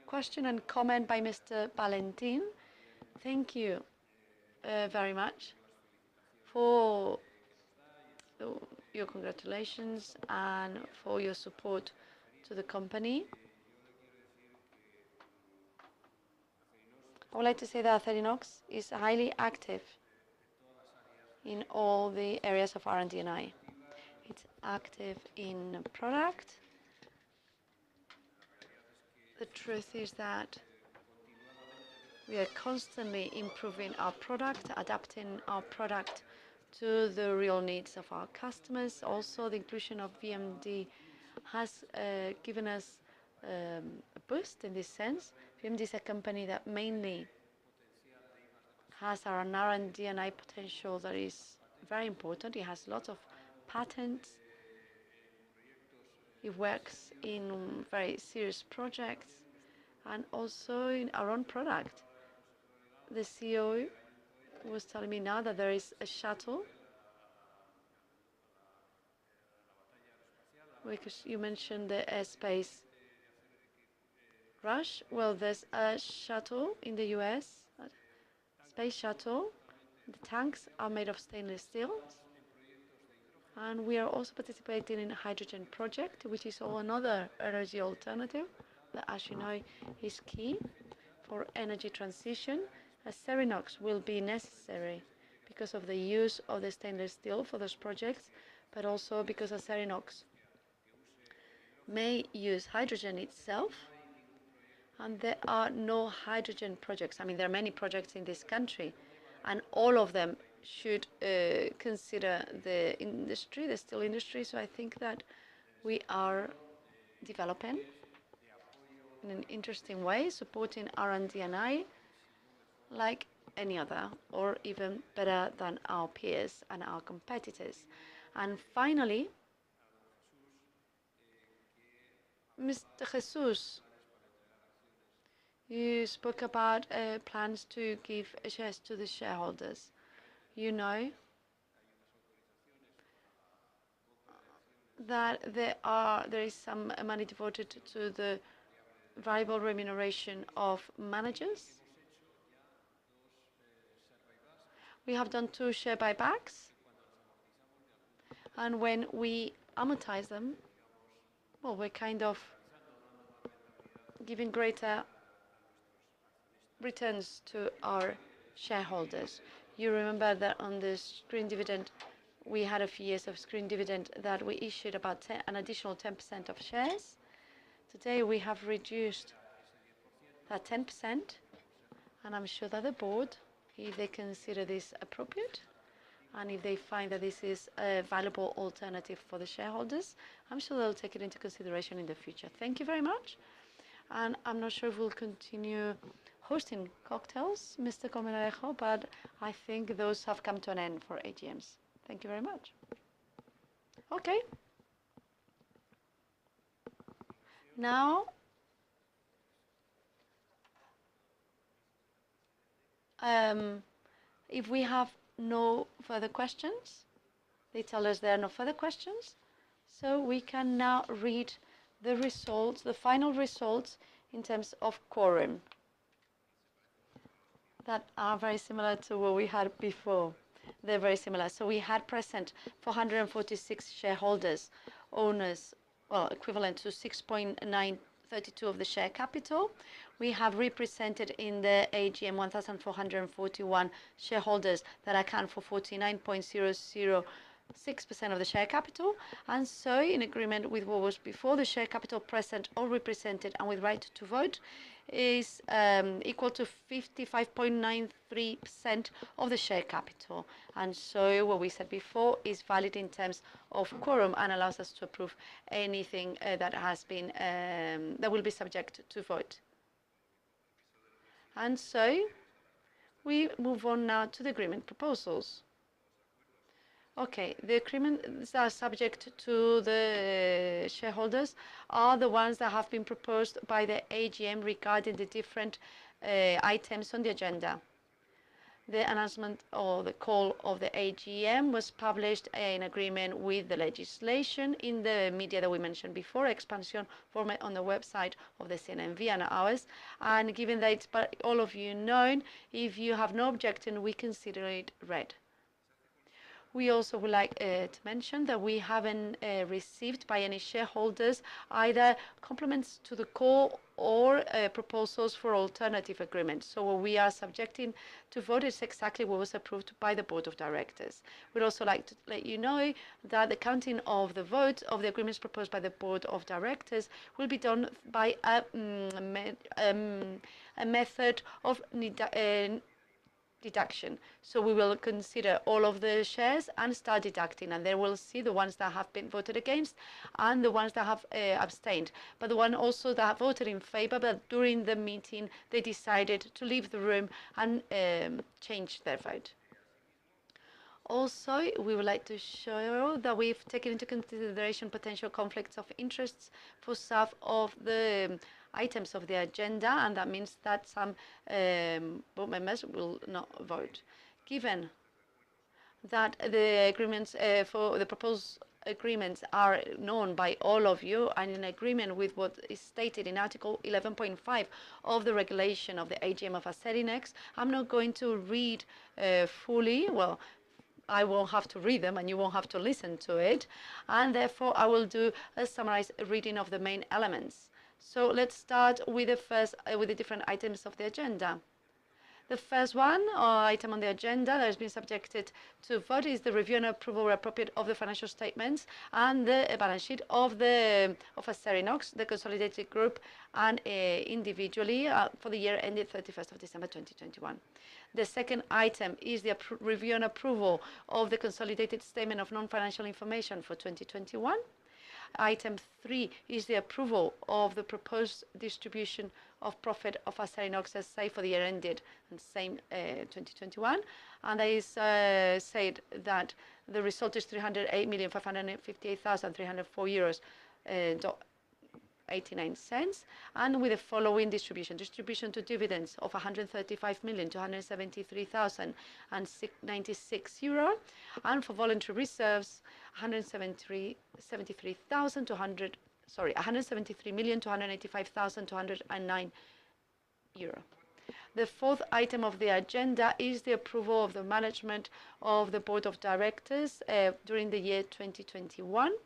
question and comment by Mr. Valentin. Thank you very much for your congratulations and for your support to the company. I would like to say that Acerinox is highly active in all the areas of R&D and I. It's active in product. The truth is that we are constantly improving our product, adapting our product to the real needs of our customers. Also, the inclusion of VMD has given us a boost in this sense. VMD is a company that mainly has an R&D and I potential that is very important. It has lots of patents. It works in very serious projects and also in our own product. The CEO was telling me now that there is a shuttle, because you mentioned the airspace rush. Well, there's a shuttle in the US, a space shuttle. The tanks are made of stainless steel. And we are also participating in a hydrogen project, which is another energy alternative that, as you know, is key for energy transition. Acerinox will be necessary because of the use of the stainless steel for those projects, but also because Acerinox may use hydrogen itself, and there are no hydrogen projects. I mean, there are many projects in this country, and all of them should consider the industry, the steel industry. So I think that we are developing in an interesting way, supporting R&D and I like any other, or even better than our peers and our competitors. And finally, Mr. Jesus, you spoke about plans to give shares to the shareholders. You know that there is some money devoted to the variable remuneration of managers. We have done 2 share buybacks, and when we amortize them, well, we're kind of giving greater returns to our shareholders. You remember that on the scrip dividend, we had a few years of scrip dividend that we issued about an additional 10% of shares. Today we have reduced that 10%, and I'm sure that the board, if they consider this appropriate, and if they find that this is a valuable alternative for the shareholders, I'm sure they'll take it into consideration in the future. Thank you very much. And I'm not sure if we'll continue hosting cocktails, Mr. Comenarejo, but I think those have come to an end for AGMs. Thank you very much. Okay. Now, if we have no further questions, they tell us there are no further questions, so we can now read the results, the final results in terms of quorum that are very similar to what we had before. They're very similar. So we had present 446 shareholders, owners, well, equivalent to 6.932 of the share capital. We have represented in the AGM 1,441 shareholders that account for 49.006% of the share capital. And so, in agreement with what was before, the share capital present or represented and with right to vote is equal to 55.93% of the share capital. And so what we said before is valid in terms of quorum and allows us to approve anything that has been that will be subject to vote. And so we move on now to the agreement proposals. Okay, the agreements that are subject to the shareholders are the ones that have been proposed by the AGM regarding the different items on the agenda. The announcement or the call of the AGM was published in agreement with the legislation in the media that we mentioned before, expansion format on the website of the CNMV and ours. And given that it's by all of you known, if you have no objection, we consider it read. We also would like to mention that we haven't received by any shareholders either compliments to the call or proposals for alternative agreements. So what we are subjecting to vote is exactly what was approved by the Board of Directors. We'd also like to let you know that the counting of the votes of the agreements proposed by the Board of Directors will be done by a method of deduction. So we will consider all of the shares and start deducting, and then we'll see the ones that have been voted against and the ones that have abstained. But the one also that have voted in favor, but during the meeting they decided to leave the room and change their vote. Also, we would like to show that we've taken into consideration potential conflicts of interests for some of the items of the agenda, and that means that some board members will not vote. Given that the agreements for the proposed agreements are known by all of you and in agreement with what is stated in Article 11.5 of the regulation of the AGM of Acerinex, I'm not going to read fully, well, I won't have to read them and you won't have to listen to it, and therefore I will do a summarized reading of the main elements. So let's start with the first, with the different items of the agenda. The first one, item on the agenda that has been subjected to vote is the review and approval where appropriate of the financial statements and the balance sheet of Acerinox, the consolidated group, and individually for the year ended 31st of December 2021. The second item is the review and approval of the consolidated statement of non-financial information for 2021. Item 3 is the approval of the proposed distribution of profit of Acerinox SA for the year ended and same 2021, and that is said that the result is 308,558,304 euros 89 cents, and with the following distribution to dividends of 135,273,096 euro, and for voluntary reserves 173,285,209 euro. The fourth item of the agenda is the approval of the management of the Board of Directors during the year 2021.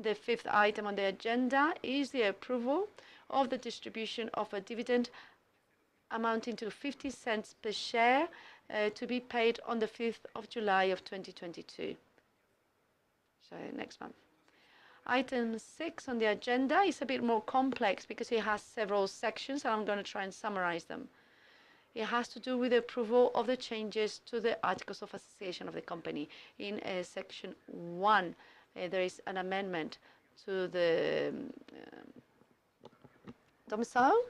The fifth item on the agenda is the approval of the distribution of a dividend amounting to 50 cents per share to be paid on the 5th of July of 2022. So next month. Item 6 on the agenda is a bit more complex because it has several sections, and I'm going to try and summarize them. It has to do with the approval of the changes to the Articles of Association of the company. In section 1, there is an amendment to the domicile.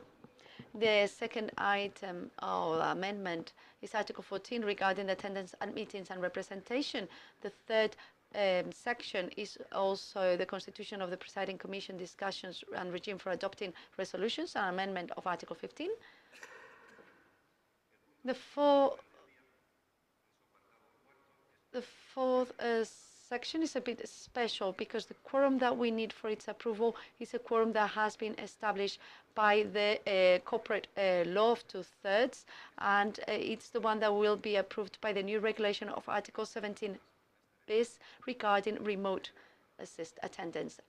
The second item or amendment is Article 14 regarding attendance at meetings and representation. The third section is also the constitution of the presiding commission, discussions and regime for adopting resolutions, an amendment of Article 15. The fourth section is a bit special because the quorum that we need for its approval is a quorum that has been established by the corporate law of 2/3, and it's the one that will be approved by the new regulation of Article 17 bis regarding remote attendance.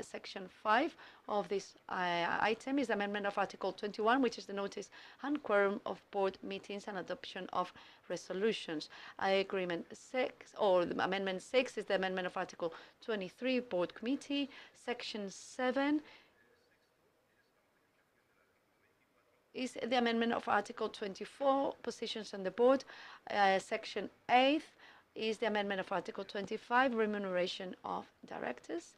Section 5 of this item is amendment of Article 21, which is the notice and quorum of board meetings and adoption of resolutions. Agreement 6, or the Amendment 6, is the amendment of Article 23, Board Committee. Section 7 is the amendment of Article 24, Positions on the Board. Section 8 is the amendment of Article 25, Remuneration of Directors.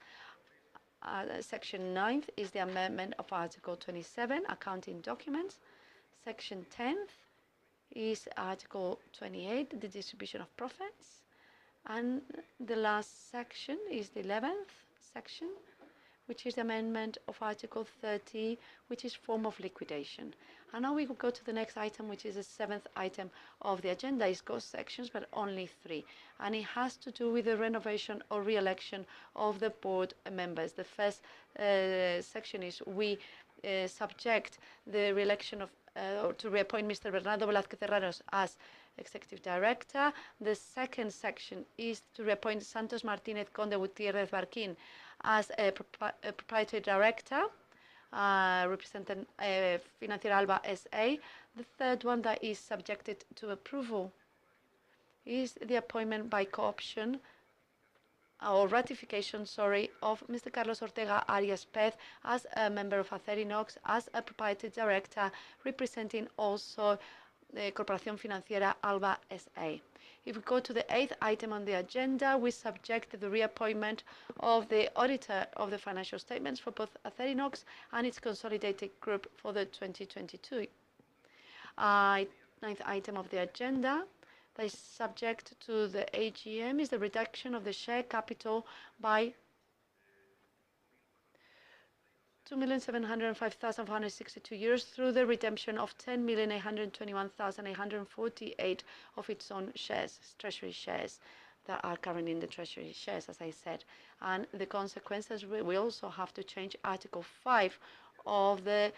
Section 9 is the amendment of Article 27, Accounting Documents. Section 10 is Article 28, the Distribution of Profits. And the last section is the 11th section, which is the amendment of Article 30, which is form of liquidation. And now we will go to the next item, which is the 7th item of the agenda. It's got sections, but only 3. And it has to do with the renovation or re-election of the board members. The first section is we subject the re-election of or to reappoint Mr. Bernardo Velázquez Herreros as Executive Director. The second section is to reappoint Santos Martínez Conde Gutiérrez Barquín as a Proprietary Director, representing Financiera Alba S.A. The third one that is subjected to approval is the appointment by co-option or ratification, sorry, of Mr. Carlos Ortega Arias Pez as a member of Acerinox, as a proprietary director, representing also the Corporación Financiera Alba S.A. If we go to the 8th item on the agenda, we subject the reappointment of the auditor of the financial statements for both Acerinox and its consolidated group for the 2022. 9th item of the agenda that is subject to the AGM is the reduction of the share capital by 2,705,462 euros through the redemption of 10,821,848 of its own shares, treasury shares, that are currently in the treasury shares, as I said. And the consequences, we also have to change Article 5 of the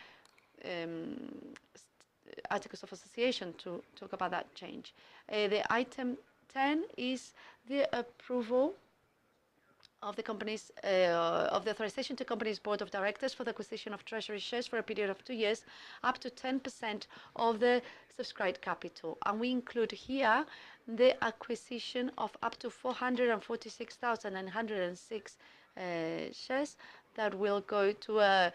Articles of Association to talk about that change. The item 10 is the approval of the company's of the authorization to company's board of directors for the acquisition of treasury shares for a period of 2 years, up to 10% of the subscribed capital. And we include here the acquisition of up to 446,906 shares that will go to a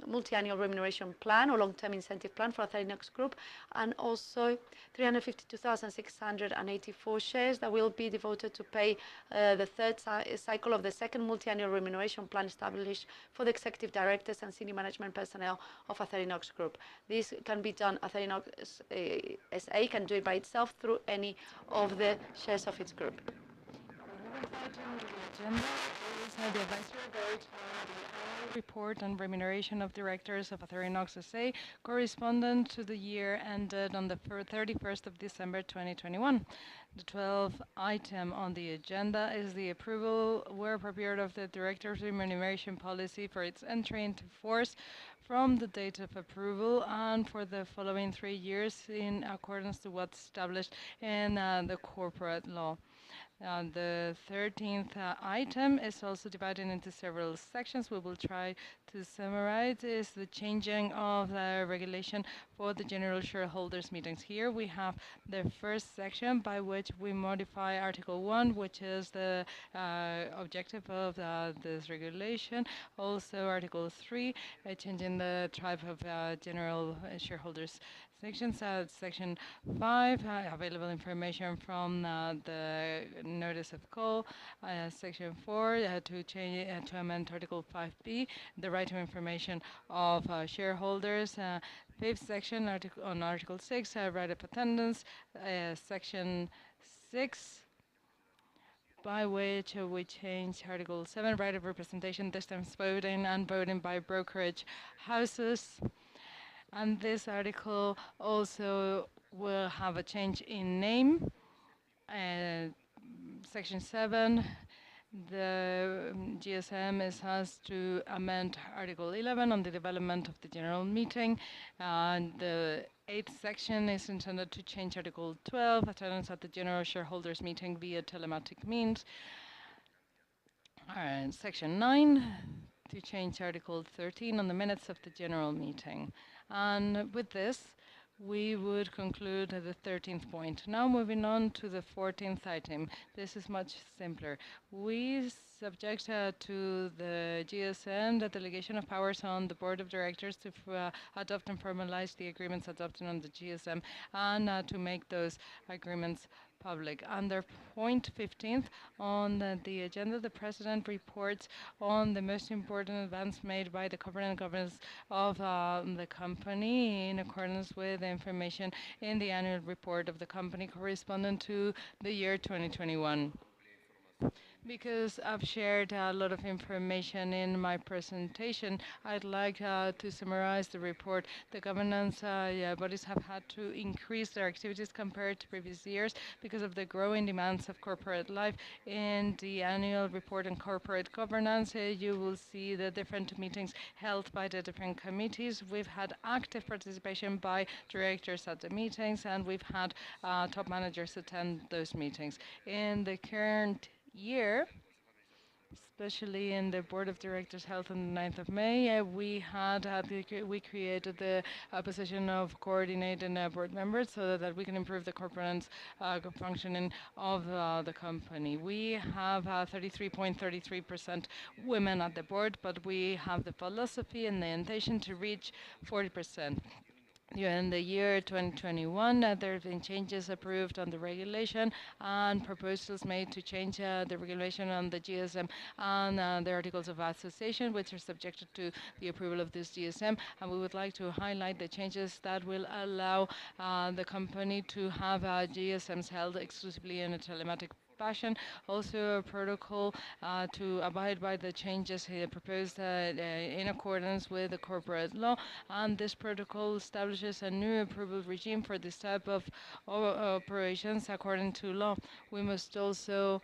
multi-annual remuneration plan or long-term incentive plan for Acerinox Group, and also 352,684 shares that will be devoted to pay the third cycle of the second multi-annual remuneration plan established for the executive directors and senior management personnel of Acerinox Group. This can be done, Acerinox SA can do it by itself through any of the shares of its group. Agenda is the advisory vote on the annual report on remuneration of directors of Acerinox S.A. correspondent to the year ended on the 31st of December 2021. The 12th item on the agenda is the approval, where appropriate, of the director's remuneration policy for its entry into force from the date of approval and for the following 3 years in accordance to what's established in the corporate law. The 13th item is also divided into several sections. We will try to summarize. Is the changing of the regulation for the general shareholders meetings. Here we have the first section by which we modify Article 1, which is the objective of this regulation. Also Article 3, changing the type of general shareholders sections. Section 5, available information from the notice of call. Section 4, to change to amend Article 5b, the right to information of shareholders. 5th section on Article 6, right of attendance. Section 6, by which we change Article 7, right of representation, distance voting, and voting by brokerage houses. And this article also will have a change in name. Section 7, the GSM has to amend Article 11 on the development of the general meeting. And the 8th section is intended to change Article 12, attendance at the general shareholders meeting via telematic means. And Section 9, to change Article 13 on the minutes of the general meeting. And with this, we would conclude the 13th point. Now moving on to the 14th item. This is much simpler. We subject to the GSM the delegation of powers on the board of directors to adopt and formalize the agreements adopted on the GSM and to make those agreements public. Under point 15th on the agenda, the President reports on the most important advance made by the corporate governance of the company in accordance with the information in the annual report of the company corresponding to the year 2021. Because I've shared a lot of information in my presentation, I'd like to summarize the report. The governance bodies have had to increase their activities compared to previous years because of the growing demands of corporate life. In the annual report on corporate governance, you will see the different meetings held by the different committees. We've had active participation by directors at the meetings, and we've had top managers attend those meetings. In the current year, especially in the board of directors held on the 9th of May, we created the position of coordinating board members so that we can improve the corporate functioning of the company. We have 33.33% women at the board, but we have the philosophy and the intention to reach 40%. In the year 2021, there have been changes approved on the regulation and proposals made to change the regulation on the GSM and the articles of association, which are subjected to the approval of this GSM. And we would like to highlight the changes that will allow the company to have GSMs held exclusively in a telematic fashion. Also, a protocol to abide by the changes proposed in accordance with the corporate law. And this protocol establishes a new approval regime for this type of operations according to law. We must also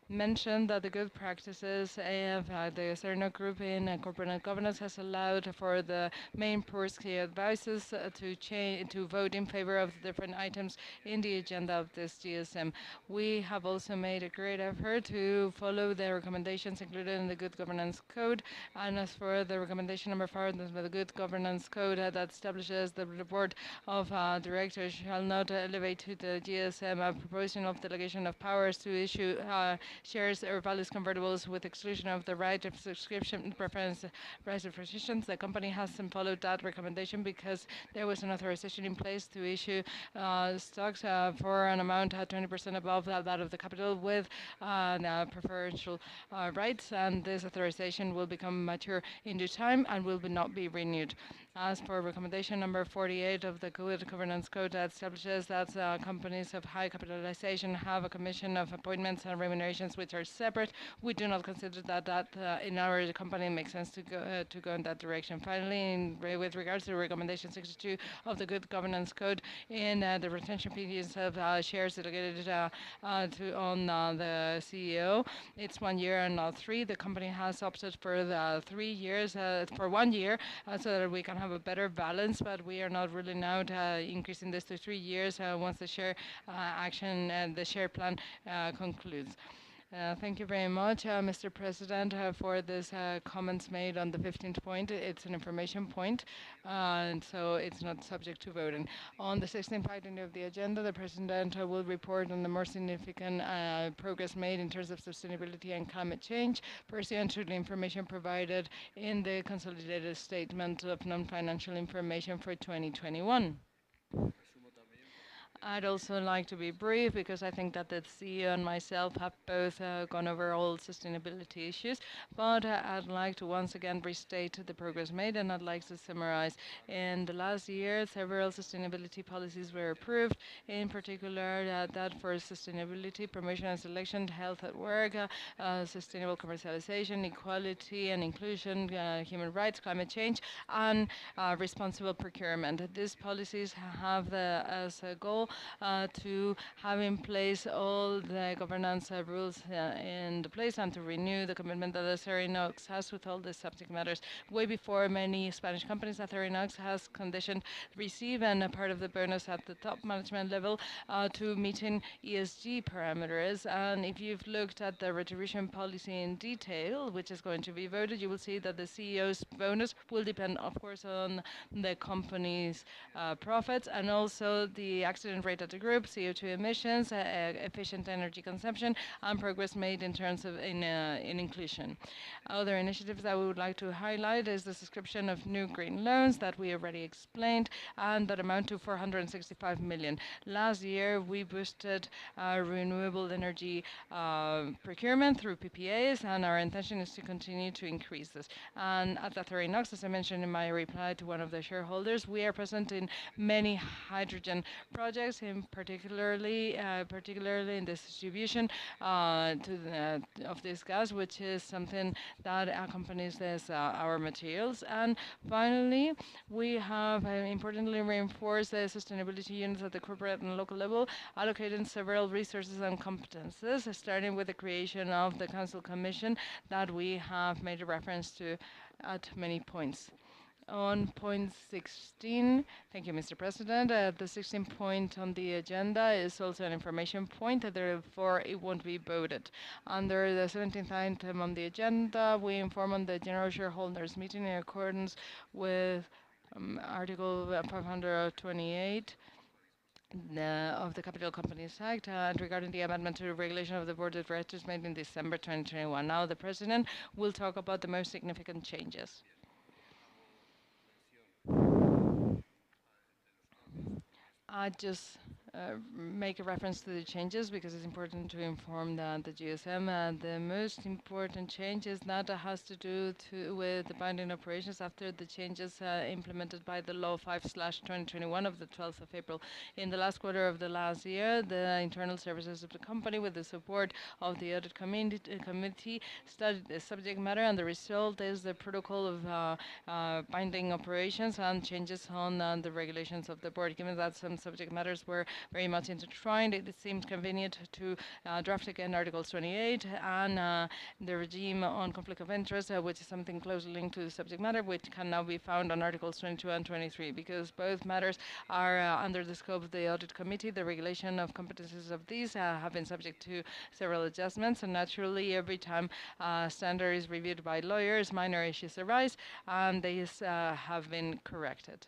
mentioned that the good practices of the Serna Group in corporate governance has allowed for the main key advisors to vote in favor of the different items in the agenda of this GSM. We have also made a great effort to follow the recommendations included in the Good Governance Code. And as for the recommendation number 5 of the Good Governance Code that establishes the board of directors shall not elevate to the GSM a proportion of delegation of powers to issue shares or values convertibles with exclusion of the right of subscription preference rights of positions. The company hasn't followed that recommendation because there was an authorization in place to issue stocks for an amount 20% above that of the capital with preferential rights, and this authorization will become mature in due time and will not be renewed. As for recommendation number 48 of the Good Governance Code that establishes that companies of high capitalization have a commission of appointments and remunerations which are separate, we do not consider that in our company makes sense to go in that direction. Finally, with regards to recommendation 62 of the Good Governance Code in the retention periods of shares delegated on the CEO, it's 1 year and not 3. The company has opted for the 3 years for 1 year so that we can have a better balance, but we are not really now increasing this to 3 years once the share action and the share plan concludes. Thank you very much, Mr. President, for this comments made on the 15th point. It's an information point, and so it's not subject to voting. On the 16th item of the agenda, the President will report on the more significant progress made in terms of sustainability and climate change, pursuant to the information provided in the consolidated statement of non-financial information for 2021. I'd also like to be brief because I think that the CEO and myself have both gone over all sustainability issues, but I'd like to once again restate the progress made, and I'd like to summarize. In the last year, several sustainability policies were approved, in particular that for sustainability, promotion and selection, health at work, sustainable commercialization, equality and inclusion, human rights, climate change, and responsible procurement. These policies have as a goal to have in place all the governance rules in the place and to renew the commitment that Acerinox has with all the subject matters. Way before many Spanish companies, Acerinox has conditioned receive and a part of the bonus at the top management level to meeting ESG parameters. And if you've looked at the retribution policy in detail, which is going to be voted, you will see that the CEO's bonus will depend, of course, on the company's profits and also the accident rate at the group, CO2 emissions, efficient energy consumption, and progress made in terms of in inclusion. Other initiatives that we would like to highlight is the subscription of new green loans that we already explained and that amount to 465 million. Last year, we boosted renewable energy procurement through PPAs, and our intention is to continue to increase this. And at Acerinox, as I mentioned in my reply to one of the shareholders, we are present in many hydrogen projects aspects, in particularly in this distribution of this gas, which is something that accompanies our materials. And finally, we have importantly reinforced the sustainability units at the corporate and local level, allocating several resources and competences, starting with the creation of the Council Commission that we have made a reference to at many points. On point 16, thank you, Mr. President. The 16th point on the agenda is also an information point, therefore it won't be voted. Under the 17th item on the agenda, we inform on the General Shareholders meeting in accordance with Article 528 of the Capital Companies Act, and regarding the amendment to the regulation of the Board of Directors made in December 2021. Now the President will talk about the most significant changes. I just make a reference to the changes because it's important to inform the GSM. The most important change is that has to do with the binding operations after the changes implemented by the Law 5/2021 of the 12th of April. In the last quarter of the last year, the internal services of the company, with the support of the audit committee, studied the subject matter, and the result is the protocol of binding operations and changes on the regulations of the board. Given that some subject matters were very much intertwined, it seemed convenient to draft again Article 28 and the regime on conflict of interest, which is something closely linked to the subject matter, which can now be found on Articles 22 and 23. Because both matters are under the scope of the audit committee, the regulation of competences of these have been subject to several adjustments, and naturally every time standard is reviewed by lawyers, minor issues arise, and these have been corrected.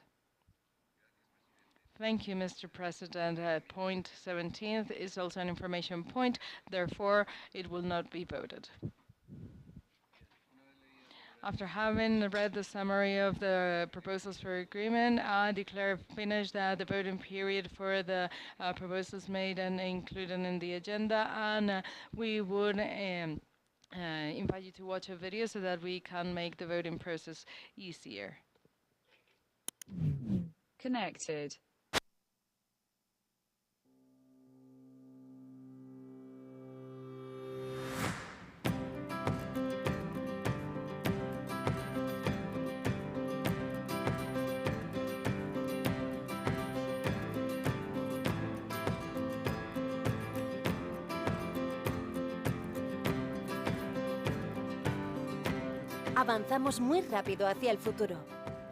Thank you, Mr. President. Point 17 is also an information point, therefore it will not be voted. After having read the summary of the proposals for agreement, I declare finished the voting period for the proposals made and included in the agenda, and we would invite you to watch a video so that we can make the voting process easier. Connected. Avanzamos muy rápido hacia el futuro.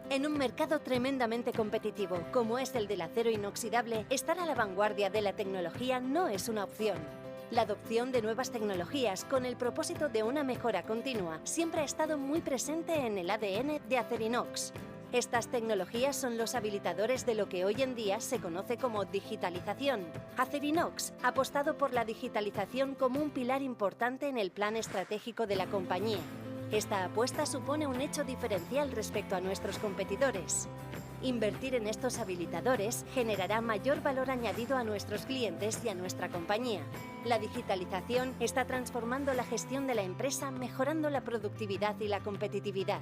En un mercado tremendamente competitivo, como es el del acero inoxidable, estar a la vanguardia de la tecnología no es una opción. La adopción de nuevas tecnologías con el propósito de una mejora continua siempre ha estado muy presente en el ADN de Acerinox. Estas tecnologías son los habilitadores de lo que hoy en día se conoce como digitalización. Acerinox ha apostado por la digitalización como un pilar importante en el plan estratégico de la compañía. Esta apuesta supone un hecho diferencial respecto a nuestros competidores. Invertir en estos habilitadores generará mayor valor añadido a nuestros clientes y a nuestra compañía. La digitalización está transformando la gestión de la empresa, mejorando la productividad y la competitividad.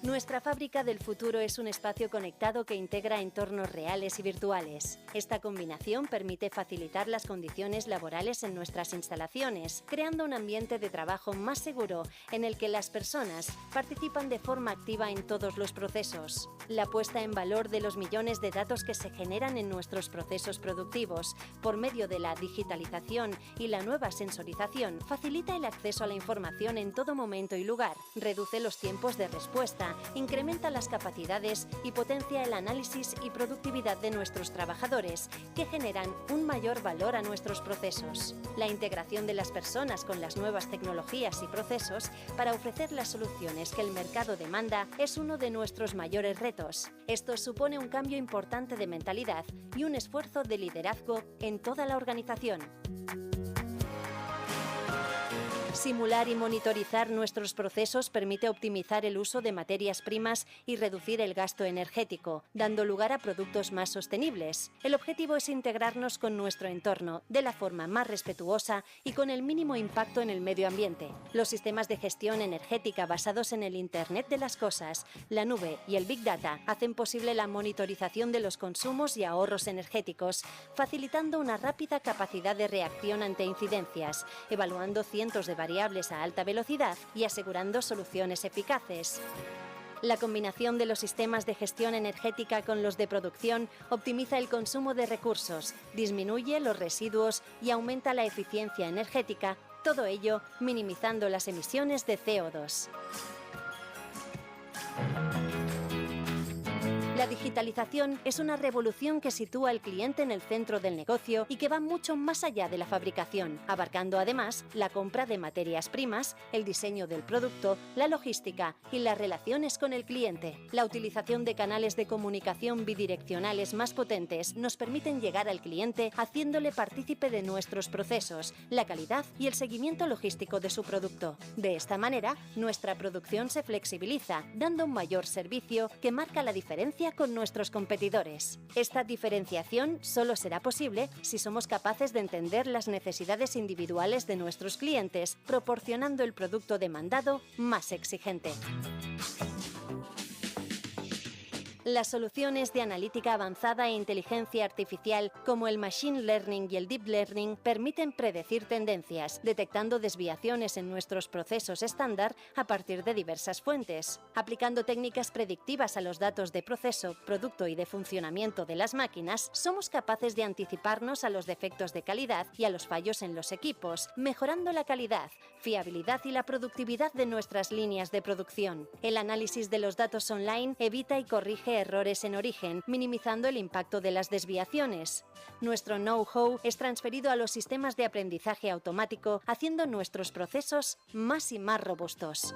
Nuestra fábrica del futuro es un espacio conectado que integra entornos reales y virtuales. Esta combinación permite facilitar las condiciones laborales en nuestras instalaciones, creando un ambiente de trabajo más seguro en el que las personas participan de forma activa en todos los procesos. La puesta en valor de los millones de datos que se generan en nuestros procesos productivos por medio de la digitalización y la nueva sensorización facilita el acceso a la información en todo momento y lugar, reduce los tiempos de respuesta, incrementa las capacidades y potencia el análisis y productividad de nuestros trabajadores, que generan un mayor valor a nuestros procesos. La integración de las personas con las nuevas tecnologías y procesos para ofrecer las soluciones que el mercado demanda es uno de nuestros mayores retos. Esto supone un cambio importante de mentalidad y un esfuerzo de liderazgo en toda la organización. Simular y monitorizar nuestros procesos permite optimizar el uso de materias primas y reducir el gasto energético, dando lugar a productos más sostenibles. El objetivo es integrarnos con nuestro entorno de la forma más respetuosa y con el mínimo impacto en el medio ambiente. Los sistemas de gestión energética basados en el Internet de las Cosas, la nube y el Big Data hacen posible la monitorización de los consumos y ahorros energéticos, facilitando una rápida capacidad de reacción ante incidencias, evaluando cientos de variables a alta velocidad y asegurando soluciones eficaces. La combinación de los sistemas de gestión energética con los de producción optimiza el consumo de recursos, disminuye los residuos y aumenta la eficiencia energética, todo ello minimizando las emisiones de CO2. La digitalización es una revolución que sitúa al cliente en el centro del negocio y que va mucho más allá de la fabricación, abarcando además la compra de materias primas, el diseño del producto, la logística y las relaciones con el cliente. La utilización de canales de comunicación bidireccionales más potentes nos permiten llegar al cliente haciéndole partícipe de nuestros procesos, la calidad y el seguimiento logístico de su producto. De esta manera, nuestra producción se flexibiliza, dando un mayor servicio que marca la diferencia con nuestros competidores. Esta diferenciación solo será posible si somos capaces de entender las necesidades individuales de nuestros clientes, proporcionando el producto demandado más exigente. Las soluciones de analítica avanzada e inteligencia artificial, como el Machine Learning y el Deep Learning, permiten predecir tendencias, detectando desviaciones en nuestros procesos estándar a partir de diversas fuentes. Aplicando técnicas predictivas a los datos de proceso, producto y de funcionamiento de las máquinas, somos capaces de anticiparnos a los defectos de calidad y a los fallos en los equipos, mejorando la calidad, fiabilidad y la productividad de nuestras líneas de producción. El análisis de los datos online evita y corrige errores en origen, minimizando el impacto de las desviaciones. Nuestro know-how es transferido a los sistemas de aprendizaje automático, haciendo nuestros procesos más y más robustos.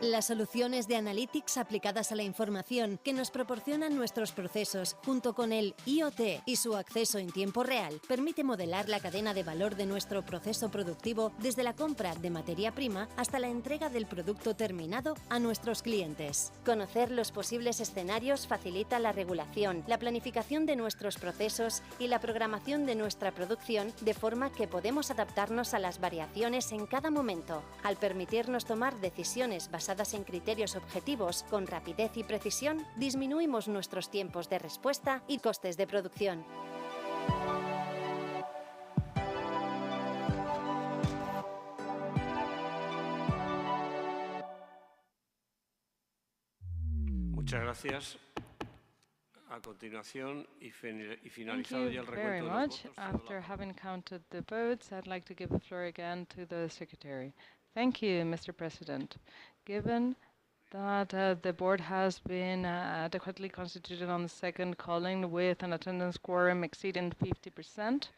Las soluciones de Analytics aplicadas a la información que nos proporcionan nuestros procesos, junto con el IoT y su acceso en tiempo real, permite modelar la cadena de valor de nuestro proceso productivo desde la compra de materia prima hasta la entrega del producto terminado a nuestros clientes. Conocer los posibles escenarios facilita la regulación, la planificación de nuestros procesos y la programación de nuestra producción, de forma que podemos adaptarnos a las variaciones en cada momento, al permitirnos tomar decisiones basadas en criterios objetivos con rapidez y precisión, disminuimos nuestros tiempos de respuesta y costes de producción. Muchas gracias. A continuación y finalizado ya el recuento de los votos. After having counted the votes, I'd like to give the floor again to the Secretary. Thank you, Mr. President. Given that the board has been adequately constituted on the second calling with an attendance quorum exceeding 50%,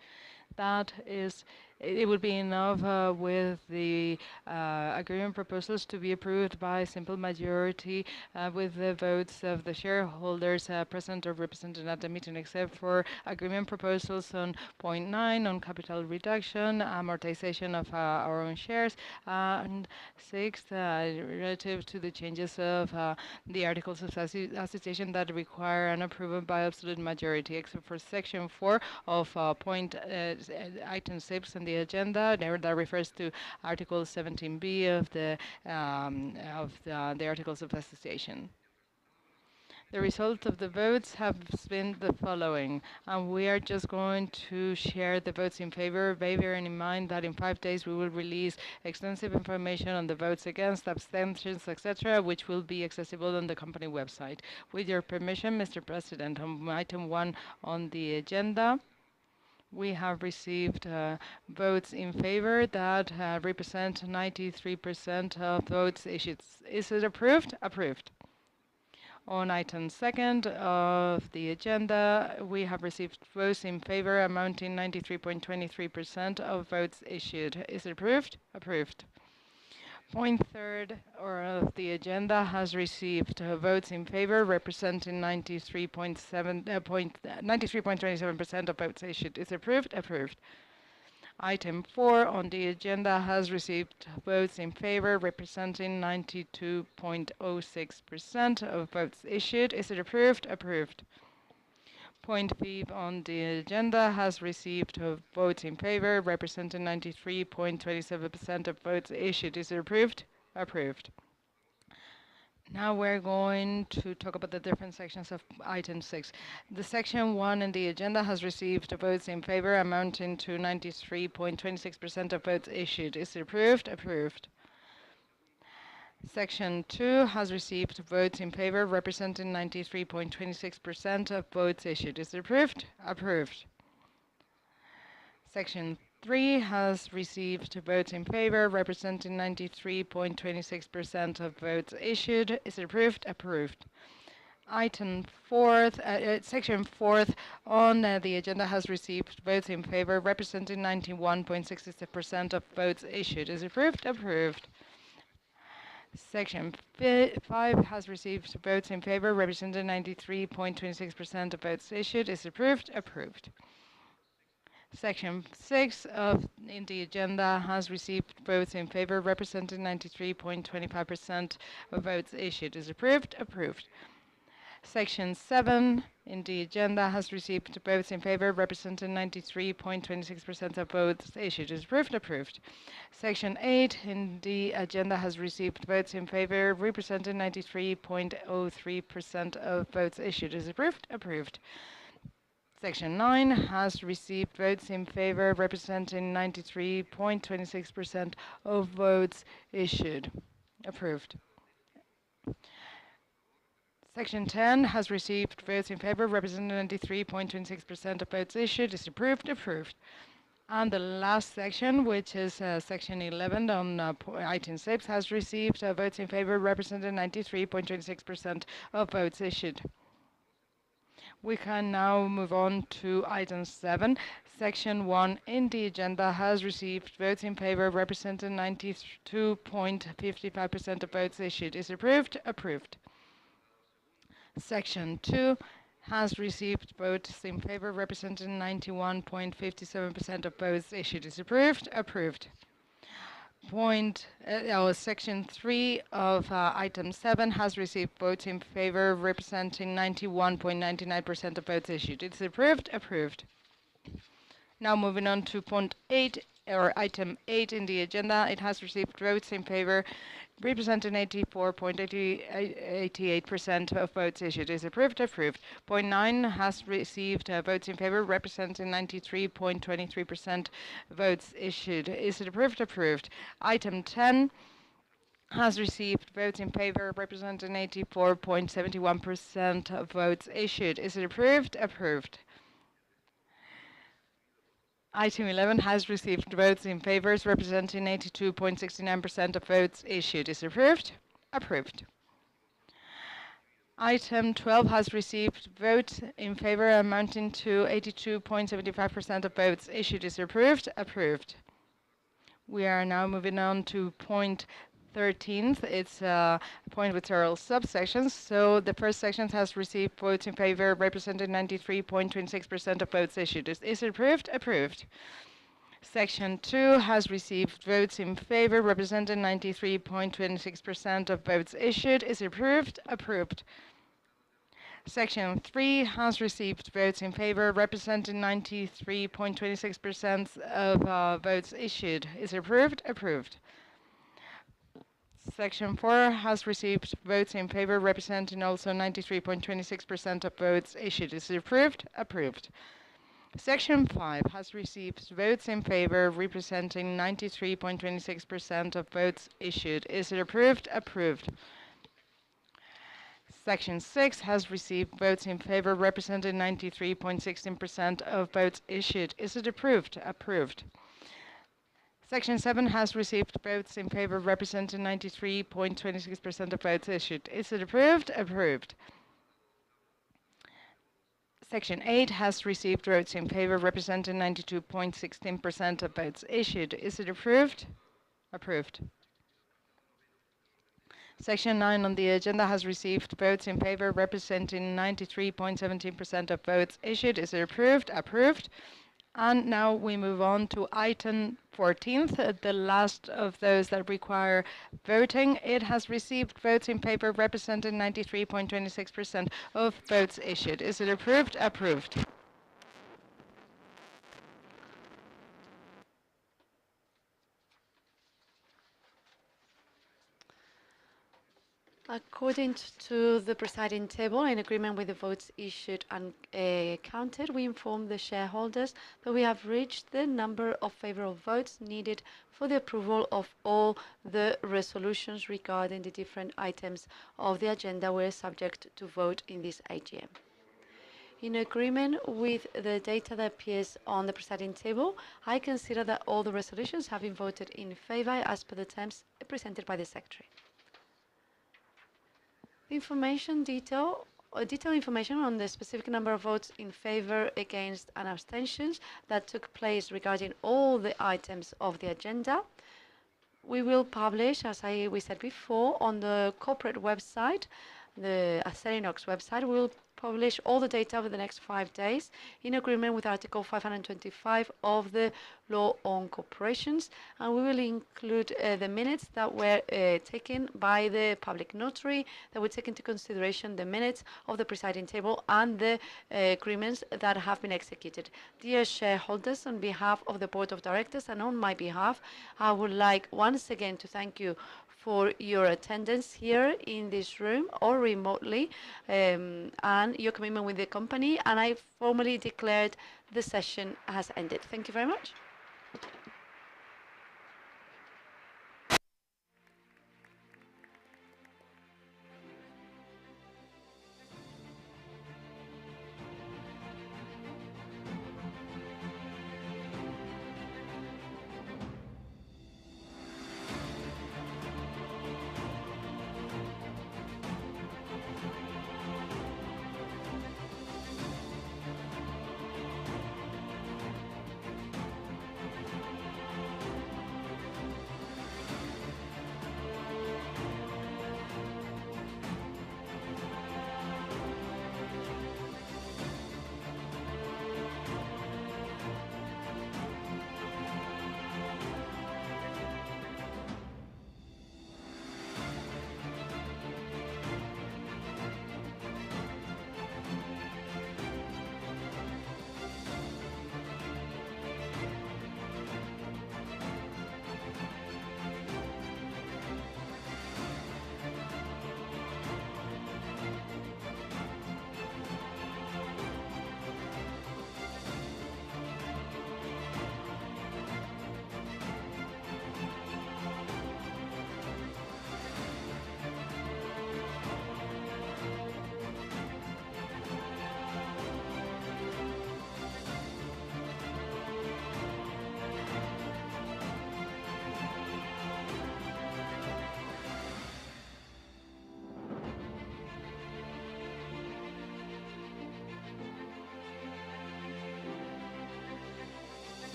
it would be enough with the agreement proposals to be approved by simple majority with the votes of the shareholders present or represented at the meeting, except for agreement proposals on point 9 on capital reduction, amortization of our own shares, and 6 relative to the changes of the articles of association that require an approval by absolute majority, except for section 4 of item 6 on the agenda that refers to Article 17b of the Articles of Association. The result of the votes have been the following, and we are just going to share the votes in favor, bearing in mind that in 5 days we will release extensive information on the votes against, abstentions, etc., which will be accessible on the company website. With your permission, Mr. President, on item 1 on the agenda, we have received votes in favor that represent 93% of votes issued. Is it approved? Approved. On item 2 of the agenda, we have received votes in favor amounting 93.23% of votes issued. Is it approved? Approved. Point third of the agenda has received votes in favor, representing 93.27% of votes issued. Is approved? Approved. Item 4 on the agenda has received votes in favor, representing 92.06% of votes issued. Is it approved? Approved. Point 5 on the agenda has received votes in favor, representing 93.27% of votes issued. Is it approved? Approved. Now we're going to talk about the different sections of item 6. The section 1 in the agenda has received votes in favor amounting to 93.26% of votes issued. Is it approved? Approved. Section 2 has received votes in favor representing 93.26% of votes issued. Is it approved? Approved. Section 3 has received votes in favor representing 93.26% of votes issued. Is it approved? Approved. Item 4th, section 4th on the agenda has received votes in favor representing 91.66% of votes issued. Is it approved? Approved. Section 5 has received votes in favor representing 93.26% of votes issued. Is it approved? Approved. Section 6 in the agenda has received votes in favor representing 93.25% of votes issued. Is approved? Approved. Section 7 in the agenda has received votes in favor representing 93.26% of votes issued. Is approved? Approved. Section 8 in the agenda has received votes in favor representing 93.03% of votes issued. Is approved? Approved. Section 9 has received votes in favor representing 93.26% of votes issued. Approved. Section 10 has received votes in favor representing 93.26% of votes issued. Is approved? Approved. And the last section, which is section 11 on item 6, has received votes in favor representing 93.26% of votes issued. We can now move on to item 7. Section 1 in the agenda has received votes in favor representing 92.55% of votes issued. Is approved? Approved. Section 2 has received votes in favor representing 91.57% of votes issued. Is approved? Approved. Section 3 of item 7 has received votes in favor representing 91.99% of votes issued. It's approved? Approved. Now moving on to point 8, or item 8 in the agenda, it has received votes in favor representing 84.88% of votes issued. Is approved? Approved. Point 9 has received votes in favor representing 93.23% votes issued. Is it approved? Approved. Item 10 has received votes in favor representing 84.71% of votes issued. Is it approved? Approved. Item 11 has received votes in favor representing 82.69% of votes issued. Is approved? Approved. Item 12 has received votes in favor amounting to 82.75% of votes issued. Is approved? Approved. We are now moving on to point 13. It's a point with several subsections. So the first section has received votes in favor representing 93.26% of votes issued. Is it approved? Approved. Section 2 has received votes in favor representing 93.26% of votes issued. Is it approved? Approved. Section 3 has received votes in favor representing 93.26% of votes issued. Is it approved? Approved. Section 4 has received votes in favor representing also 93.26% of votes issued. Is it approved? Approved. Section 5 has received votes in favor representing 93.26% of votes issued. Is it approved? Approved. Section 6 has received votes in favor representing 93.16% of votes issued. Is it approved? Approved. Section 7 has received votes in favor representing 93.26% of votes issued. Is it approved? Approved. Section 8 has received votes in favor representing 92.16% of votes issued. Is it approved? Approved. Section 9 on the agenda has received votes in favor representing 93.17% of votes issued. Is it approved? Approved. And now we move on to item 14th, the last of those that require voting. It has received votes in favor representing 93.26% of votes issued. Is it approved? Approved. According to the presiding table, in agreement with the votes issued and counted, we inform the shareholders that we have reached the number of favorable votes needed for the approval of all the resolutions regarding the different items of the agenda were subject to vote in this AGM. In agreement with the data that appears on the presiding table, I consider that all the resolutions have been voted in favor as per the terms presented by the Secretary. Detailed information on the specific number of votes in favor, against and abstentions that took place regarding all the items of the agenda we will publish, as we said before, on the corporate website, the Acerinox website. We will publish all the data over the next 5 days in agreement with Article 525 of the Law on Corporations, and we will include the minutes that were taken by the public notary, that will take into consideration the minutes of the presiding table and the agreements that have been executed. Dear shareholders, on behalf of the Board of Directors and on my behalf, I would like once again to thank you for your attendance here in this room or remotely, and your commitment with the company, and I formally declared the session has ended. Thank you very much.